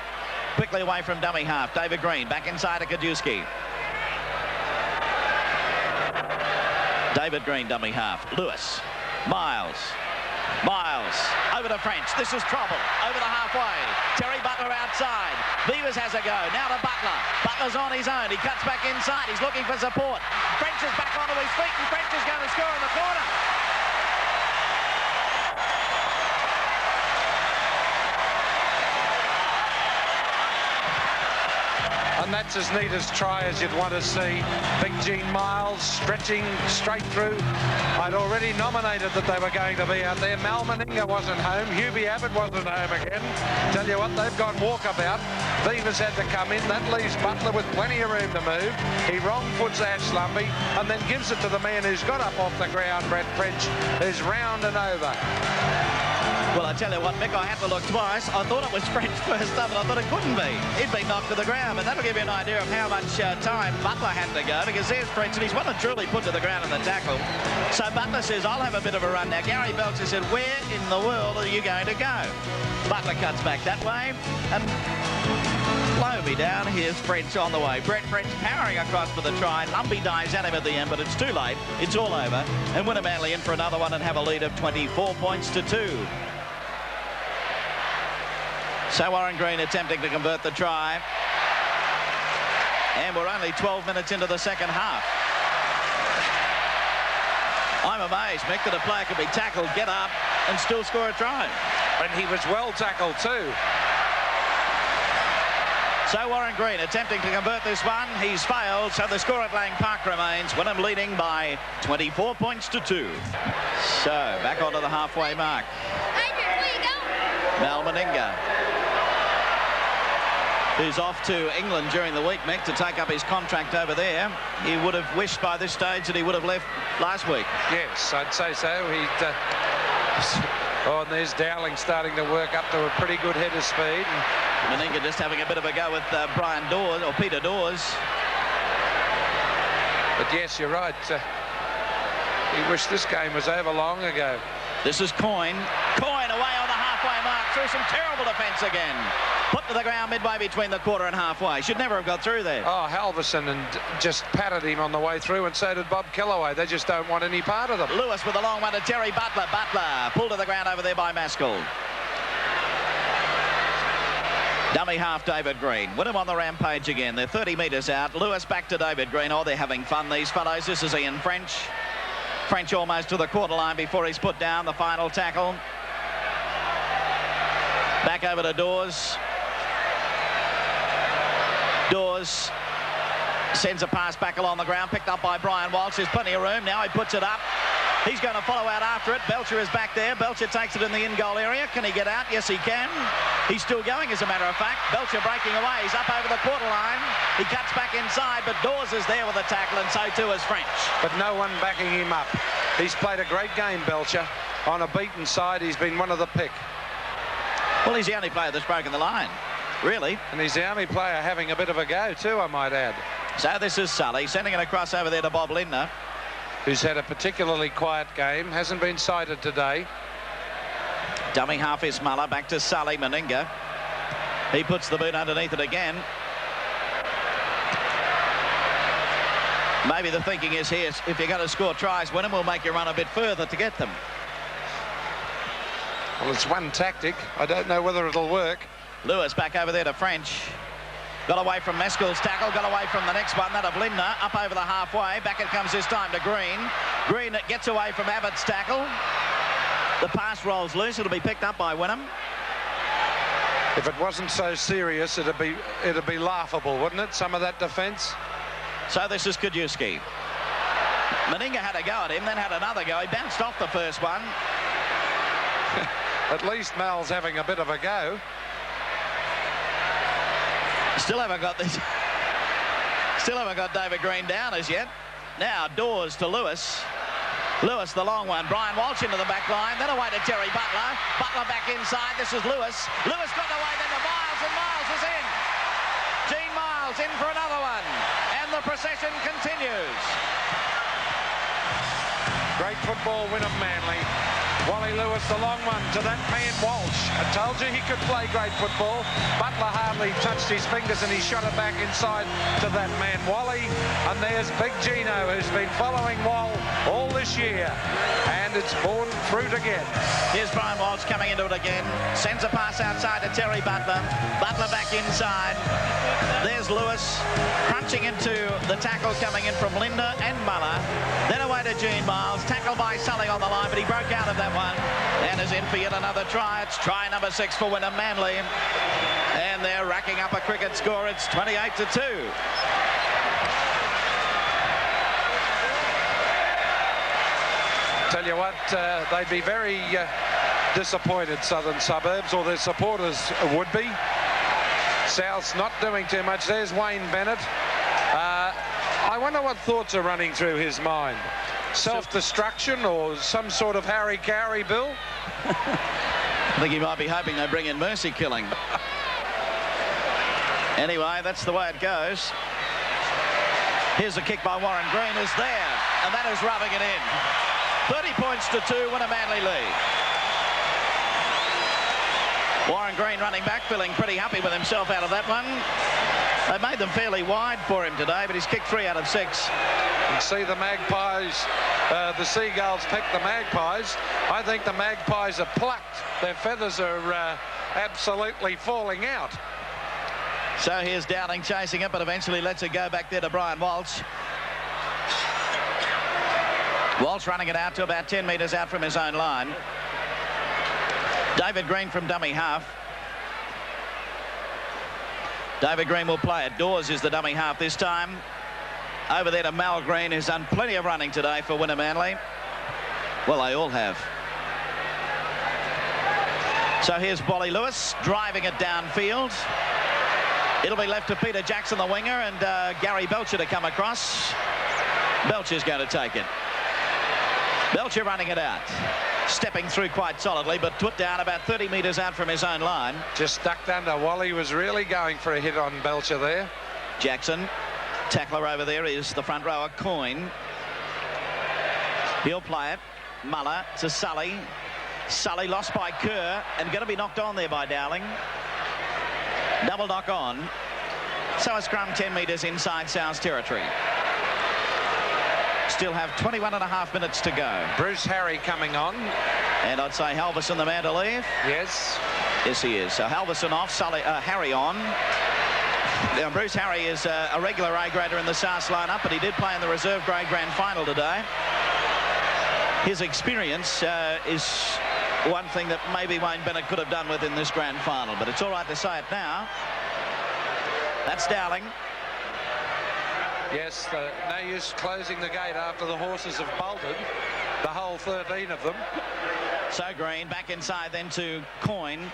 Quickly away from dummy half. David Green back inside to Kajewski. David Green dummy half. Lewis. Miles. Miles. Over to to French. This is trouble. Over the halfway. Terry Butler outside. Beavers has a go. Now to Butler. Butler's on his own. He cuts back inside. He's looking for support. French is back onto his feet, and French is going to score in the corner. And that's as neat a try as you'd want to see. Big Gene Miles stretching straight through. I'd already nominated that they were going to be out there. Mal Meninga wasn't home. Hubie Abbott wasn't home again. Tell you what, they've gone walkabout. Beavers had to come in. That leaves Butler with plenty of room to move. He wrong foots Ash Lumbey and then gives it to the man who's got up off the ground, Brett French, who's round and over. Well, I tell you what, Mick, I had to look twice. I thought it was French first up, and I thought it couldn't be. He'd been knocked to the ground, and that'll give you an idea of how much time Butler had to go, because there's French, and he's well and truly put to the ground in the tackle. So Butler says, I'll have a bit of a run now. Gary Belcher said, where in the world are you going to go? Butler cuts back that way, and blow me down. Here's French on the way. Brett French powering across for the try. Lumbey dives at him at the end, but it's too late. It's all over. And Wynnum Manly in for another one and have a lead of 24 points to 2. So Warren Green attempting to convert the try. And we're only 12 minutes into the second half. I'm amazed, Mick, that a player could be tackled, get up, and still score a try. And he was well tackled too. So Warren Green attempting to convert this one. He's failed, so the score at Lang Park remains. Wynnum leading by 24 points to 2. So back onto the halfway mark. Adrian, where you going? Mal Meninga, who's off to England during the week, Mick, to take up his contract over there. He would have wished by this stage that he would have left last week. Yes, I'd say so. Oh, and there's Dowling starting to work up to a pretty good head of speed. Meninga just having a bit of a go with Brian Dawes, or Peter Dawes. But yes, you're right. He wished this game was over long ago. This is Coyne. Coyne away on the halfway mark through some terrible defence again. Put to the ground midway between the quarter and halfway. Should never have got through there. Oh, Halverson and just patted him on the way through, and so did Bob Kellaway. They just don't want any part of them. Lewis with a long one to Terry Butler. Butler pulled to the ground over there by Maskell. Dummy half David Green. Wynnum on the rampage again. They're 30 metres out. Lewis back to David Green. Oh, they're having fun, these fellows. This is Ian French. French almost to the quarter line before he's put down. The final tackle. Back over to Dawes. Dawes sends a pass back along the ground, picked up by Brian Walsh. There's plenty of room. Now he puts it up. He's going to follow out after it. Belcher is back there. Belcher takes it in the in-goal area. Can he get out? Yes, he can. He's still going, as a matter of fact. Belcher breaking away. He's up over the quarter line. He cuts back inside, but Dawes is there with a tackle, and so too is French. But no one backing him up. He's played a great game, Belcher. On a beaten side, he's been one of the pick. Well, he's the only player that's broken the line, really. And he's the only player having a bit of a go too, I might add. So this is Sully sending it across over there to Bob Lindner, who's had a particularly quiet game, hasn't been cited today. Dummy half is Muller, back to Sully. Meninga, he puts the boot underneath it again. Maybe the thinking is here, if you're going to score tries, Wynnum will make you run a bit further to get them. Well, it's one tactic. I don't know whether it'll work. Lewis back over there to French. Got away from Maskell's tackle, got away from the next one, that of Lindner, up over the halfway. Back it comes this time to Green. Green gets away from Abbott's tackle. The pass rolls loose. It'll be picked up by Wynnum. If it wasn't so serious, it'd be laughable, wouldn't it? Some of that defence. So this is Kajewski. Meninga had a go at him, then had another go. He bounced off the first one. At least Mal's having a bit of a go. Still haven't got this. Still haven't got David Green down as yet. Now Dawes to Lewis. Lewis the long one. Brian Walsh into the back line. Then away to Terry Butler. Butler back inside. This is Lewis. Lewis got away then to Miles, and Miles is in. Gene Miles in for another one. And the procession continues. Great football, Wynnum Manly. Wally Lewis, the long one to that man Walsh. I told you he could play great football. Butler hardly touched his fingers and he shot it back inside to that man Wally. And there's Big Gino, who's been following Wall all this year. And it's borne fruit again. Here's Brian Walsh coming into it again. Sends a pass outside to Terry Butler. Butler back inside. There's Lewis crunching into the tackle coming in from Linda and Muller. Then away to Gene Miles. Tackled by Sully on the line, but he broke out of that one and is in for yet another try. It's try number 6 for Wynnum Manly. And they're racking up a cricket score. It's 28-2. Tell you what, they'd be very disappointed, Southern Suburbs, or their supporters would be. South's not doing too much. There's Wayne Bennett. I wonder what thoughts are running through his mind. Self-destruction or some sort of Harry Cowrie, Bill? I think he might be hoping they bring in mercy killing. Anyway, that's the way it goes. Here's a kick by Warren Green, is there, and that is rubbing it in. 30 points to 2, Wynnum Manly lead. Warren Green running back, feeling pretty happy with himself out of that one. They made them fairly wide for him today, but he's kicked 3 out of 6. You see the Magpies, the Seagulls pick the Magpies. I think the Magpies are plucked. Their feathers are absolutely falling out. So here's Dowling chasing it, but eventually lets it go back there to Brian Walsh. Walsh running it out to about 10 metres out from his own line. David Green from dummy half. David Green will play it. Dawes is the dummy half this time. Over there to Mal Green, who's done plenty of running today for Wynnum Manly. Well, they all have. So here's Wally Lewis driving it downfield. It'll be left to Peter Jackson, the winger, and Gary Belcher to come across. Belcher's going to take it. Belcher running it out. Stepping through quite solidly, but put down about 30 metres out from his own line. Just ducked under. Wally was really going for a hit on Belcher there. Jackson. Tackler over there is the front rower, Coyne. He'll play it. Muller to Sully. Sully lost by Kerr and going to be knocked on there by Dowling. Double knock on. So a scrum 10 metres inside South's territory. Still have 21.5 minutes to go. Bruce Harry coming on. And I'd say Halverson the man to leave. Yes. Yes, he is. So Halverson off, Harry on. Now, Bruce Harry is a regular A-grader in the South lineup, but he did play in the reserve grade grand final today. His experience is one thing that maybe Wayne Bennett could have done with in this grand final, but it's all right to say it now. That's Dowling. Yes, no use closing the gate after the horses have bolted, the whole 13 of them. So Green back inside then to Coyne.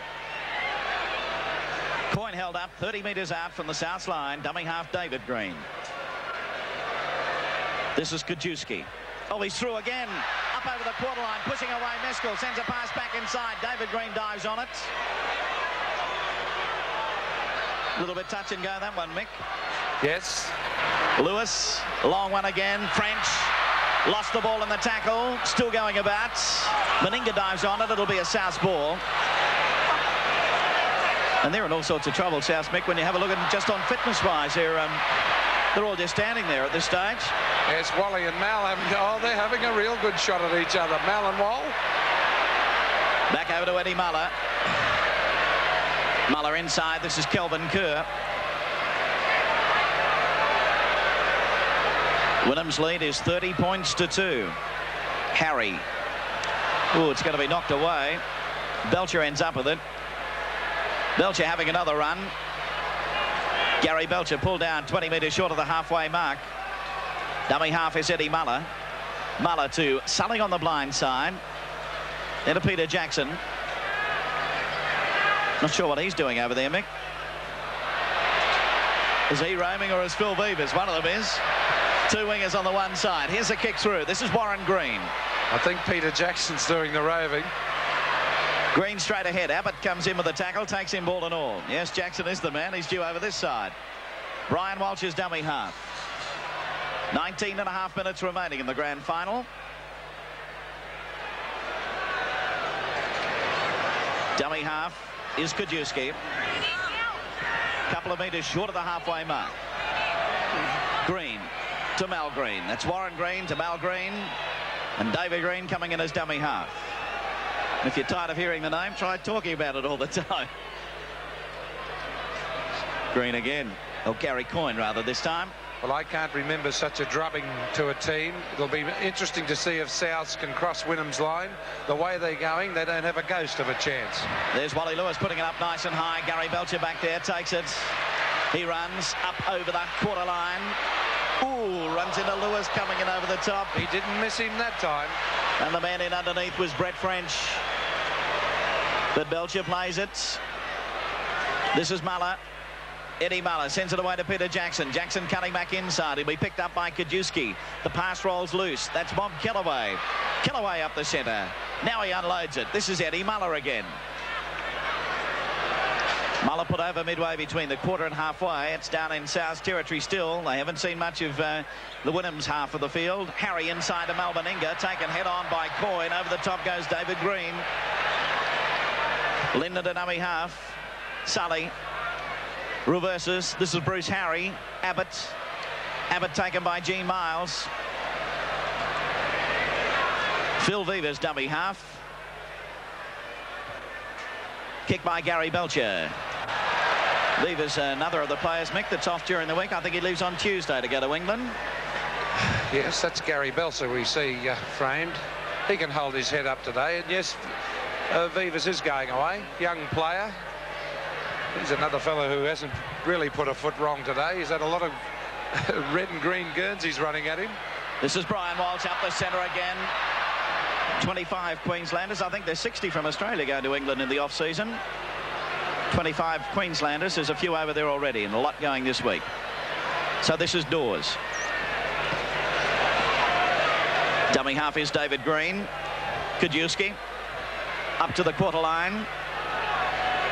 Coyne held up 30 metres out from the South line. Dummy half David Green. This is Kajewski. Oh, he's through again. Up over the quarter line, pushing away Meskel. Sends a pass back inside. David Green dives on it. A little bit touch and go that one, Mick. Yes. Lewis, long one again. French lost the ball in the tackle. Still going about. Meninga dives on it. It'll be a South ball. And they're in all sorts of trouble, South, Mick, when you have a look at them just on fitness-wise. They're all just standing there at this stage. Yes, Wally and Mal they're having a real good shot at each other. Mal and Wall. Back over to Eddie Muller. Muller inside. This is Kelvin Kerr. Wynnum's lead is 30 points to 2. Harry. Oh, it's going to be knocked away. Belcher ends up with it. Belcher having another run. Gary Belcher pulled down 20 metres short of the halfway mark. Dummy half is Eddie Muller. Muller to Sully on the blind side. Then to Peter Jackson. Not sure what he's doing over there, Mick. Is he roaming or is Phil Beavers? One of them is. Two wingers on the one side. Here's a kick through. This is Warren Green. I think Peter Jackson's doing the roving. Green straight ahead. Abbott comes in with the tackle, takes him ball and all. Yes, Jackson is the man. He's due over this side. Brian Walsh's dummy half. 19.5 minutes remaining in the grand final. Dummy half is Kajewski. Couple of metres short of the halfway mark. Green to Mal Green. That's Warren Green to Mal Green. And David Green coming in as dummy half. And if you're tired of hearing the name, try talking about it all the time. Green again. Or Gary Coyne rather this time. Well, I can't remember such a drubbing to a team. It'll be interesting to see if Souths can cross Wynnum's line. The way they're going, they don't have a ghost of a chance. There's Wally Lewis putting it up nice and high. Gary Belcher back there takes it. He runs up over the quarter line. Ooh, runs into Lewis coming in over the top. He didn't miss him that time. And the man in underneath was Brett French. But Belcher plays it. This is Muller. Eddie Muller sends it away to Peter Jackson. Jackson cutting back inside. He'll be picked up by Kajewski. The pass rolls loose. That's Bob Kellaway. Kellaway up the centre. Now he unloads it. This is Eddie Muller again. Muller put over midway between the quarter and halfway. It's down in South territory still. They haven't seen much of the Wynnum's half of the field. Harry inside to Malmaninga. Taken head on by Coyne. Over the top goes David Green. Linden to dummy half. Sully. Reverses. This is Bruce Harry. Abbott. Abbott taken by Gene Miles. Phil Vivers dummy half. Kick by Gary Belcher. Vivers another of the players, Mick, that's off during the week. I think he leaves on Tuesday to go to England. Yes, that's Gary Belcher we see framed. He can hold his head up today. And yes, Vivers is going away. Young player. He's another fellow who hasn't really put a foot wrong today. He's had a lot of red and green Guernseys running at him. This is Brian Walsh up the centre again. 25 Queenslanders. I think there's 60 from Australia going to England in the off-season. 25 Queenslanders. There's a few over there already and a lot going this week. So this is Dawes. Dummy half is David Green. Kajewski up to the quarter line.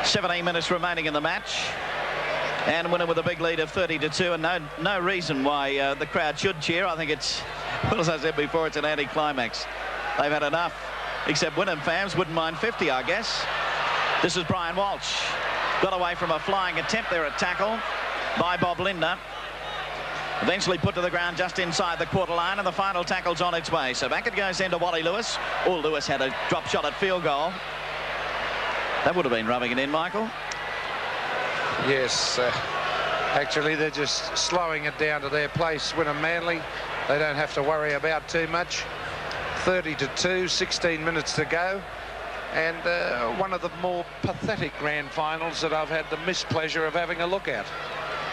17 minutes remaining in the match. And Wynnum with a big lead of 30-2, and no reason why the crowd should cheer. I think it's, well, as I said before, it's an anti-climax. They've had enough, except Wynnum fans wouldn't mind 50, I guess. This is Brian Walsh. Got away from a flying attempt there at tackle by Bob Linder. Eventually put to the ground just inside the quarter line, and the final tackle's on its way. So back it goes into Wally Lewis. Oh, Lewis had a drop shot at field goal. That would have been rubbing it in, Michael. Yes, actually they're just slowing it down to their place. Wynnum Manly, they don't have to worry about too much. 30-2, 16 minutes to go, and one of the more pathetic grand finals that I've had the mispleasure of having a look at.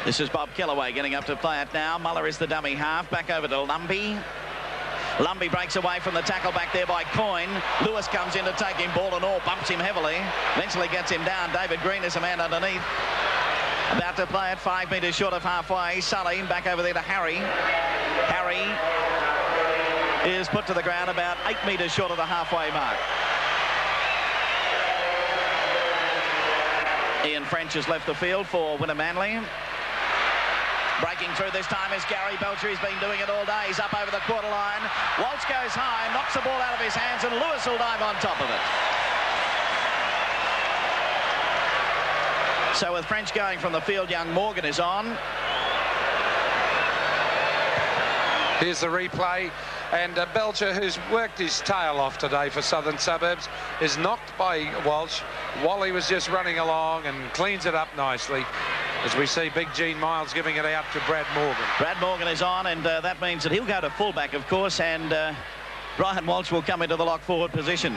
This is Bob Kellaway getting up to play it now. Muller is the dummy half. Back over to Lumbie. Lumbie breaks away from the tackle back there by Coyne. Lewis comes in to take him, ball and all, bumps him heavily. Eventually gets him down. David Green is a man underneath. About to play it 5 metres short of halfway. Sully back over there to Harry. Harry is put to the ground about 8 metres short of the halfway mark. Ian French has left the field for Wynnum Manly. Breaking through this time is Gary Belcher. He's been doing it all day. He's up over the quarter line. Walsh goes high, knocks the ball out of his hands, and Lewis will dive on top of it. So with French going from the field, young Morgan is on. Here's the replay, and Belcher, who's worked his tail off today for Southern Suburbs, is knocked by Walsh. Wally was just running along and cleans it up nicely. As we see Big Gene Miles giving it out to Brad Morgan. Brad Morgan is on, and that means that he'll go to fullback, of course, and Brian Walsh will come into the lock forward position.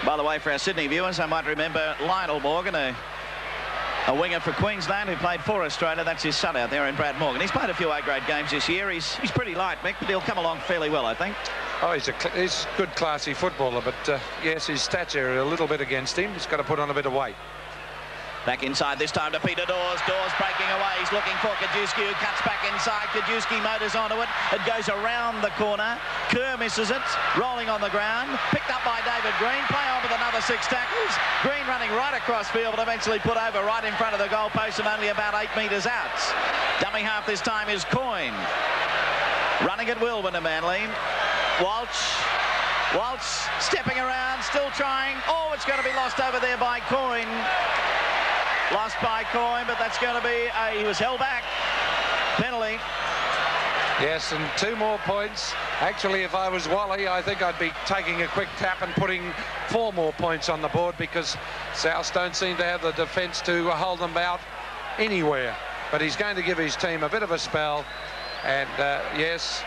By the way, for our Sydney viewers, I might remember Lionel Morgan, a winger for Queensland who played for Australia. That's his son out there in Brad Morgan. He's played a few A-grade games this year. He's pretty light, Mick, but he'll come along fairly well, I think. Oh, he's a good, classy footballer, but yes, his stats are a little bit against him. He's got to put on a bit of weight. Back inside this time to Peter Dawes. Dawes breaking away. He's looking for Kajewski, who cuts back inside. Kajewski motors onto it. It goes around the corner. Kerr misses it. Rolling on the ground. Picked up by David Green. Play on with another 6 tackles. Green running right across field, but eventually put over right in front of the goal post and only about 8 metres out. Dummy half this time is Coyne. Running at will, Wynnum Manly. Walsh Waltz stepping around, still trying. Oh, it's going to be lost over there by Coyne. Lost by Coyne, but that's going to be he was held back. Penalty. Yes, and 2 more points. Actually, if I was Wally, I think I'd be taking a quick tap and putting 4 more points on the board, because South don't seem to have the defence to hold them out anywhere. But he's going to give his team a bit of a spell. And yes.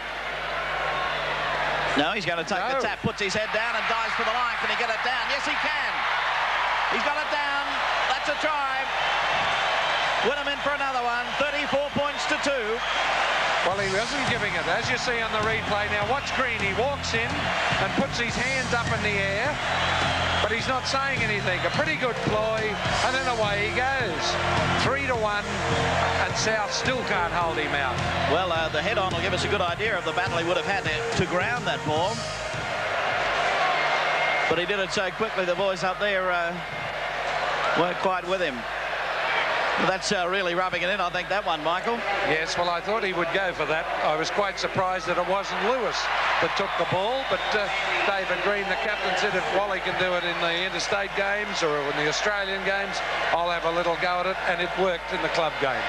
No, he's going to take the tap, puts his head down and dives for the line. Can he get it down? Yes, he can. He's got it down. That's a try. Wynnum in for another one. 34 points to 2. Well, he wasn't giving it, as you see on the replay. Now watch Green. He walks in and puts his hands up in the air, but he's not saying anything. A pretty good ploy, and then away he goes. 3-1, and South still can't hold him out. Well, the head-on will give us a good idea of the battle he would have had to ground that ball. But he did it so quickly, the boys up there weren't quite with him. That's really rubbing it in, I think, that one, Michael. Yes, well, I thought he would go for that. I was quite surprised that it wasn't Lewis that took the ball, but David Green, the captain, said if Wally can do it in the interstate games or in the Australian games, I'll have a little go at it, and it worked in the club game.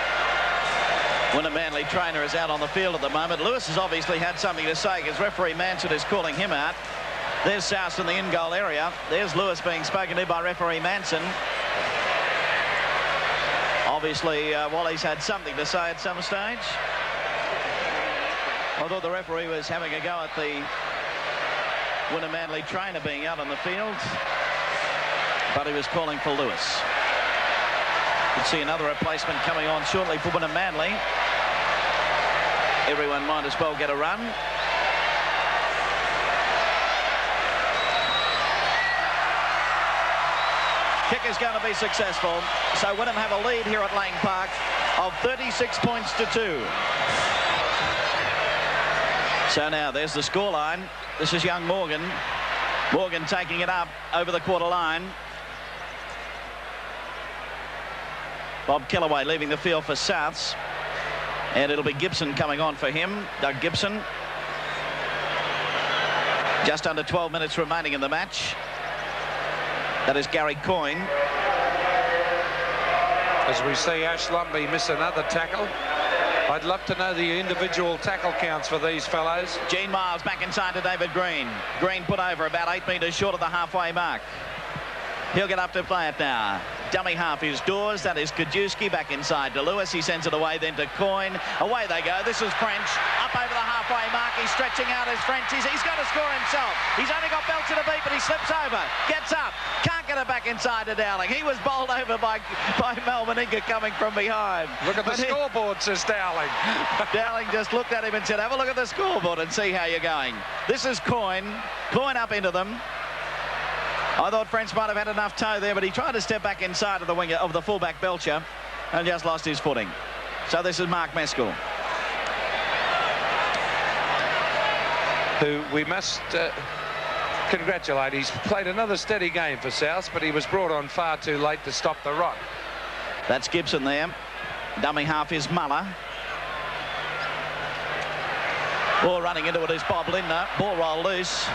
When a Manly trainer is out on the field at the moment, Lewis has obviously had something to say, because referee Manson is calling him out. There's South in the in-goal area. There's Lewis being spoken to by referee Manson. Obviously, Wally's had something to say at some stage. I thought the referee was having a go at the Wynnum Manly trainer being out on the field, but he was calling for Lewis. Could see another replacement coming on shortly for Wynnum Manly. Everyone might as well get a run. Kick is going to be successful. So Wynnum have a lead here at Lang Park of 36 points to 2. So now there's the scoreline. This is young Morgan. Morgan taking it up over the quarter line. Bob Kellaway leaving the field for Souths. And it'll be Gibson coming on for him. Doug Gibson. Just under 12 minutes remaining in the match. That is Gary Coyne. As we see Ash Lumbey miss another tackle. I'd love to know the individual tackle counts for these fellows. Gene Miles back inside to David Green. Green put over about 8 metres short of the halfway mark. He'll get up to play it now. Dummy half is Dawes. That is Kajewski back inside to Lewis. He sends it away then to Coyne. Away they go. This is French. Up over the halfway mark. He's stretching out his French. He's going to score himself. He's only got Belcher to beat, but he slips over. Gets up. Can't get it back inside to Dowling. He was bowled over by Melvin Inga coming from behind. Look at the scoreboard, says Dowling. Dowling just looked at him and said, have a look at the scoreboard and see how you're going. This is Coyne. Coyne up into them. I thought French might have had enough toe there, but he tried to step back inside of the winger of the fullback Belcher and just lost his footing. So this is Mark Meskel, who we must congratulate. He's played another steady game for South, but he was brought on far too late to stop the rot. That's Gibson there. Dummy half is Muller. Ball running into it is Bob Lindner. Ball roll loose.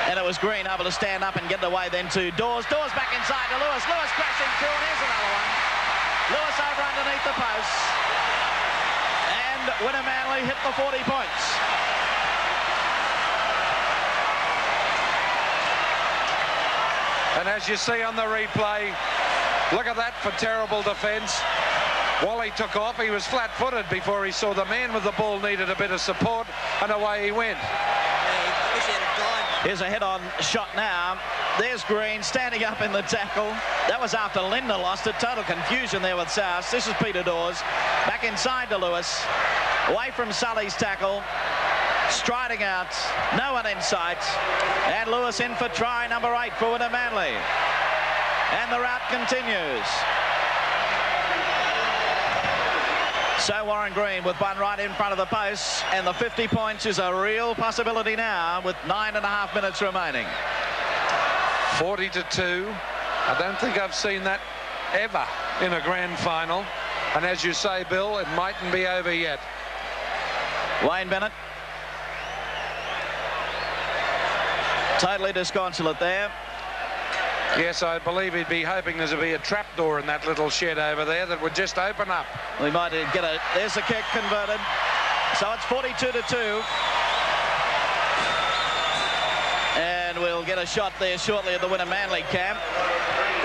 And it was Green able to stand up and get it away then to Dawes. Dawes back inside to Lewis. Lewis crashing through, and here's another one. Lewis over underneath the post. And Wynnum Manly hit the 40 points. And as you see on the replay, look at that for terrible defence. Wally took off. He was flat-footed before he saw the man with the ball needed a bit of support, and away he went. Here's a head-on shot now. There's Green standing up in the tackle. That was after Lindner lost it. Total confusion there with South. This is Peter Dawes. Back inside to Lewis. Away from Sully's tackle. Striding out. No one in sight. And Lewis in for try number 8 for Wynnum Manly. And the rout continues. So Warren Green with one right in front of the post, and the 50 points is a real possibility now with 9.5 minutes remaining. 40-2. I don't think I've seen that ever in a grand final. And as you say, Bill, it mightn't be over yet. Wayne Bennett. Totally disconsolate there. Yes, I believe he'd be hoping there'd be a trapdoor in that little shed over there that would just open up. We might get a... There's the kick converted. So it's 42-2. And we'll get a shot there shortly at the Wynnum Manly camp,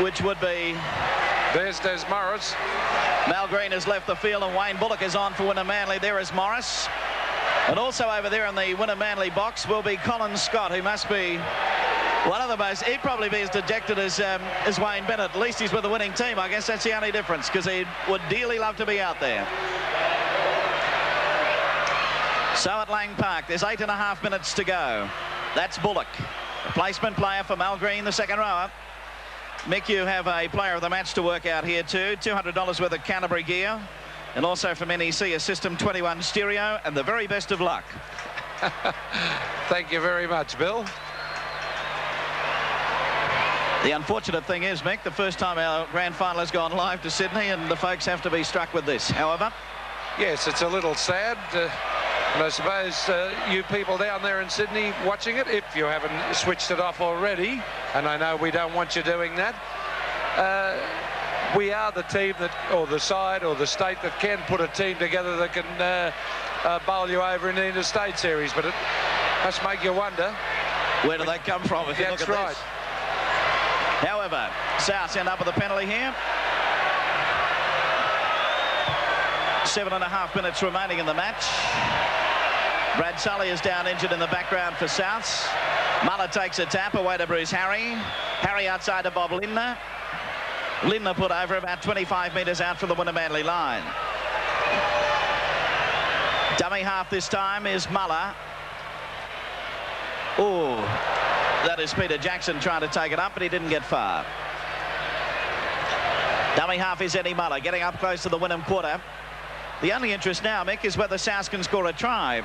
which would be... There's Des Morris. Mal Green has left the field and Wayne Bullock is on for Wynnum Manly. There is Morris. And also over there in the Wynnum Manly box will be Colin Scott, who must be one of the most... He'd probably be as dejected as Wayne Bennett. At least he's with the winning team. I guess that's the only difference, because he would dearly love to be out there. So at Lang Park, there's 8.5 minutes to go. That's Bullock. Replacement player for Mal Green, the second rower. Mick, you have a player of the match to work out here too. $200 worth of Canterbury gear. And also from NEC, a System 21 stereo. And the very best of luck. Thank you very much, Bill. The unfortunate thing is, Mick, the first time our grand final has gone live to Sydney, and the folks have to be struck with this. However... Yes, it's a little sad. And I suppose you people down there in Sydney watching it, if you haven't switched it off already, and I know we don't want you doing that, we are the team that, or the side or the state that can put a team together that can bowl you over in the interstate series, but it must make you wonder. Where do they come from if you look at right. this? However, South end up with a penalty here. 7.5 minutes remaining in the match. Brad Sully is down injured in the background for Souths. Muller takes a tap away to Bruce Harry. Harry outside to Bob Lindner. Lindner put over about 25 metres out from the Wynnum Manly line. Dummy half this time is Muller. Oh, that is Peter Jackson trying to take it up, but he didn't get far. Dummy half is Eddie Muller, getting up close to the Wynnum quarter. The only interest now, Mick, is whether South can score a try.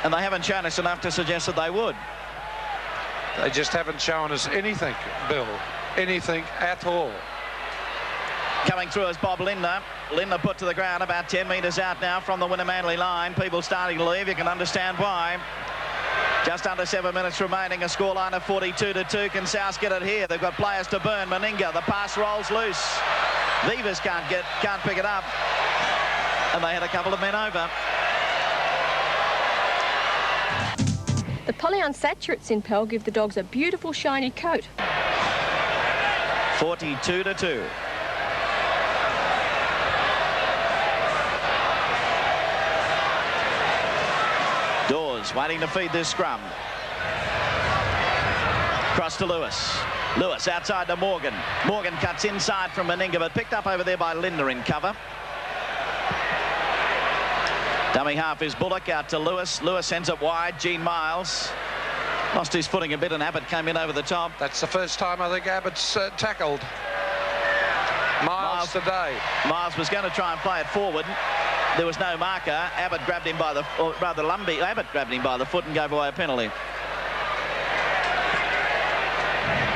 And they haven't shown us enough to suggest that they would. They just haven't shown us anything, Bill. Anything at all. Coming through is Bob Lindner. Lindner put to the ground about 10 metres out now from the Wynnum Manly line. People starting to leave. You can understand why. Just under 7 minutes remaining. A scoreline of 42-2. Can South get it here? They've got players to burn. Meninga. The pass rolls loose. Vivas can't pick it up. And they had a couple of men over. The polyunsaturates in Pell give the dogs a beautiful shiny coat. 42-2. Dawes waiting to feed this scrum. Cross to Lewis. Lewis outside to Morgan. Morgan cuts inside from Meninga, but picked up over there by Lindner in cover. Dummy half is Bullock out to Lewis. Lewis sends it wide. Gene Miles lost his footing a bit and Abbott came in over the top. That's the first time I think Abbott's tackled Miles today. Miles was going to try and play it forward. There was no marker. Abbott grabbed him by the, or rather Abbott grabbed him by the foot and gave away a penalty.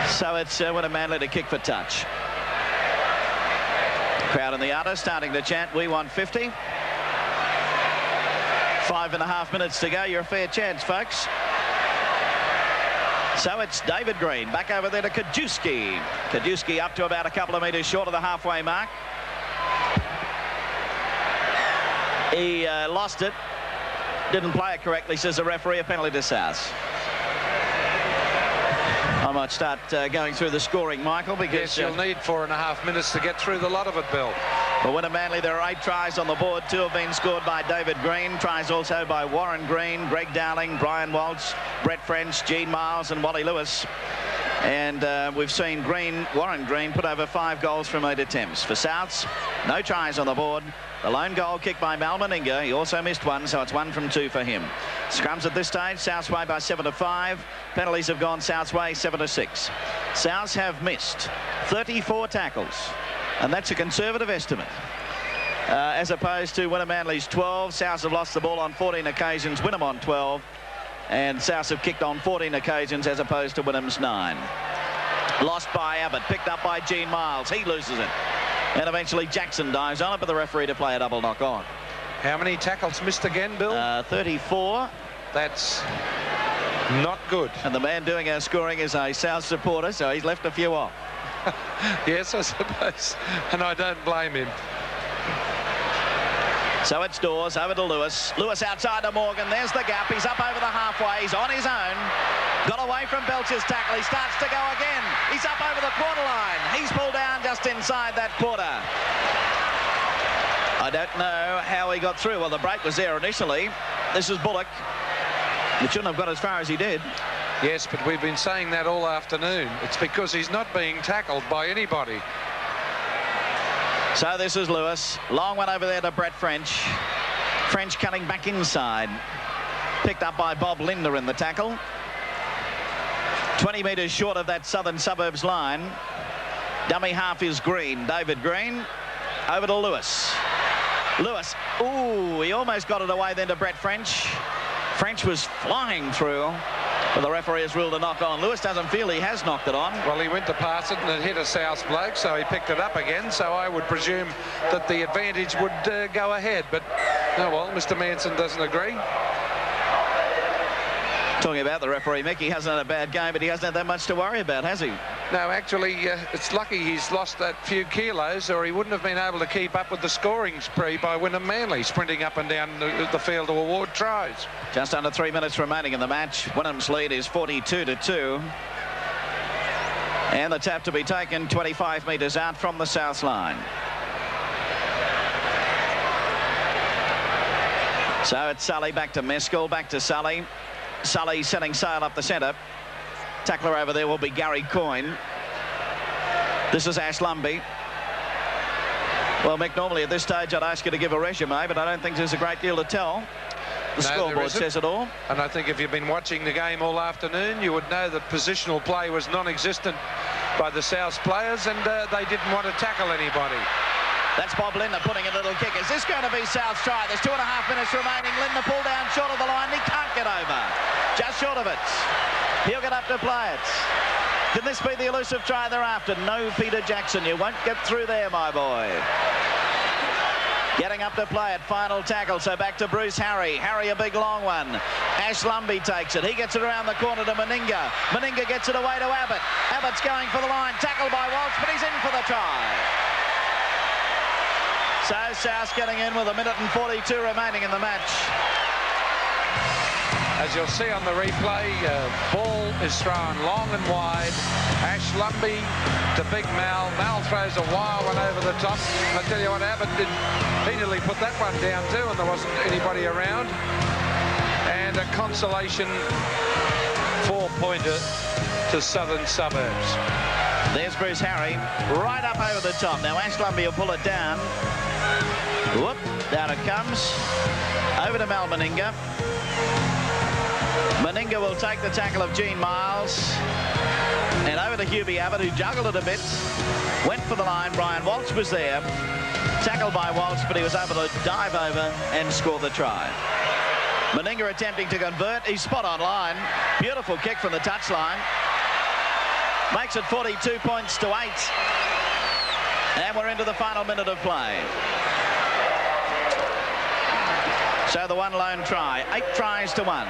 So it's Wynnum Manly to kick for touch. Crowd in the Arta starting to chant, "We want 50." 5.5 minutes to go. You're a fair chance, folks. So it's David Green back over there to Kajewski. Kajewski up to about a couple of metres short of the halfway mark. He lost it. Didn't play it correctly, says the referee. A penalty to South. I might start going through the scoring, Michael, because... Yes, you'll need 4.5 minutes to get through the lot of it, Bill. For Wynnum Manly, there are 8 tries on the board. 2 have been scored by David Green. Tries also by Warren Green, Greg Dowling, Brian Walsh, Brett French, Gene Miles and Wally Lewis. And we've seen Warren Green put over 5 goals from 8 attempts. For Souths, no tries on the board. The lone goal kicked by Mal Meninga. He also missed one, so it's 1 from 2 for him. Scrums at this stage, Souths way by 7-5. Penalties have gone Souths way 7-6. Souths have missed 34 tackles, and that's a conservative estimate. As opposed to Wynnum Manly's 12. Souths have lost the ball on 14 occasions, Wynnum on 12. And Souths have kicked on 14 occasions as opposed to Wynnum's 9. Lost by Abbott, picked up by Gene Miles. He loses it. And eventually Jackson dives on it, but the referee to play a double knock on. How many tackles missed again, Bill? 34. That's Not good. And the man doing our scoring is a South supporter, so he's left a few off. Yes, I suppose. And I don't blame him. So it's Dawes over to Lewis. Lewis outside to Morgan. There's the gap. He's up over the halfway. He's on his own. Got away from Belcher's tackle. He starts to go again. He's up over the quarter line. He's pulled down just inside that quarter. I don't know how he got through. Well, the break was there initially. This is Bullock. He shouldn't have got as far as he did. Yes, but we've been saying that all afternoon. It's because he's not being tackled by anybody. So this is Lewis. Long one over there to Brett French. French cutting back inside. Picked up by Bob Linder in the tackle. 20 metres short of that southern suburbs line. Dummy half is Green. David Green. Over to Lewis. Lewis. Ooh, he almost got it away then to Brett French. French was flying through. But the referee has ruled a knock on. Lewis doesn't feel he has knocked it on. Well, he went to pass it and it hit a South bloke, so he picked it up again. So I would presume that the advantage would go ahead. But, oh well, Mr. Manson doesn't agree. Talking about the referee, Mick, he hasn't had a bad game, but he hasn't had that much to worry about, has he? No, actually, it's lucky he's lost that few kilos, or he wouldn't have been able to keep up with the scoring spree by Wynnum Manly, sprinting up and down the field to award tries. Just under 3 minutes remaining in the match. Wynnum's lead is 42-2. And the tap to be taken 25 metres out from the south line. So it's Sully back to Mescal, back to Sully. Sully setting sail up the centre. Tackler over there will be Gary Coyne. This is Ash Lumbey. Well, Mick, normally at this stage I'd ask you to give a resume, but I don't think there's a great deal to tell. The scoreboard says it all. And I think if you've been watching the game all afternoon, you would know that positional play was non-existent by the South players, and they didn't want to tackle anybody. That's Bob Linder putting a little kick. Is this going to be South's try? There's 2.5 minutes remaining. Linder pulled down short of the line. He can't get over. Just short of it. He'll get up to play it. Can this be the elusive try they're after? No, Peter Jackson. You won't get through there, my boy. Getting up to play it. Final tackle. So back to Bruce Harry. Harry, a big long one. Ash Lumbey takes it. He gets it around the corner to Meninga. Meninga gets it away to Abbott. Abbott's going for the line. Tackled by Walsh, but he's in for the try. So South getting in with 1 minute and 42 remaining in the match. As you'll see on the replay, ball is thrown long and wide. Ash Lumbey to Big Mal. Mal throws a wild one over the top. I tell you what, Abbott did immediately put that one down too, and there wasn't anybody around. And a consolation 4-pointer to southern suburbs. There's Bruce Harry right up over the top. Now Ash Lumbey will pull it down. Whoop, down it comes. Over to Mal Meninga. Meninga will take the tackle of Gene Miles. And over to Hubie Abbott, who juggled it a bit. Went for the line. Brian Walsh was there. Tackled by Walsh, but he was able to dive over and score the try. Meninga attempting to convert. He's spot on line. Beautiful kick from the touchline. Makes it 42 points to 8. And we're into the final minute of play. So the one lone try. 8 tries to 1.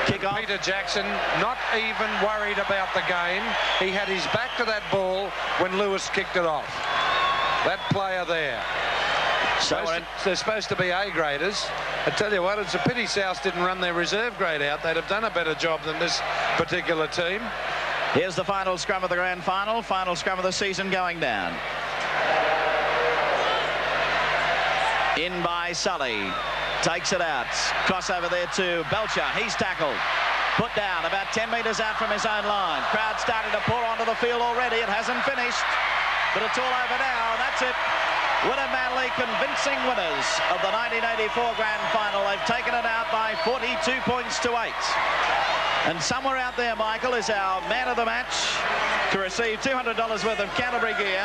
Kick off. Peter Jackson not even worried about the game. He had his back to that ball when Lewis kicked it off. That player there. So they're supposed to be A-graders. I tell you what, it's a pity South didn't run their reserve grade out. They'd have done a better job than this particular team. Here's the final scrum of the grand final. Final scrum of the season going down. In by Sully. Takes it out. Crossover there to Belcher. He's tackled. Put down about 10 metres out from his own line. Crowd starting to pour onto the field already. It hasn't finished, but it's all over now. That's it. Wynnum Manly convincing winners of the 1984 grand final. They've taken it out by 42 points to 8. And somewhere out there, Michael, is our man of the match to receive $200 worth of Canterbury gear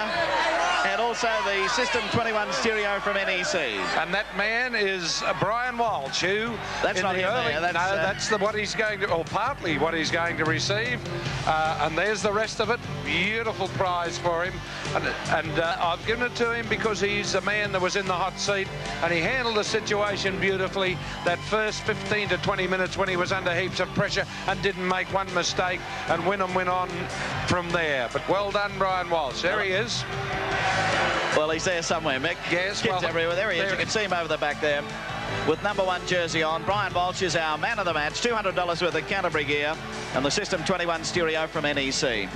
and also the System 21 stereo from NEC. And that man is Brian Walsh, who... That's not him there. That's what he's going to... or partly what he's going to receive. And there's the rest of it. beautiful prize for him, and I've given it to him because he's the man that was in the hot seat, and he handled the situation beautifully that first 15 to 20 minutes when he was under heaps of pressure and didn't make one mistake, and Wynnum went on from there. But well done, Brian Walsh. There he is. Well, he's there somewhere, Mick. Yes, Kids well, everywhere. There he is. You can see him over the back there with #1 jersey on. Brian Walsh is our man of the match. $200 worth of Canterbury gear and the System 21 stereo from NEC.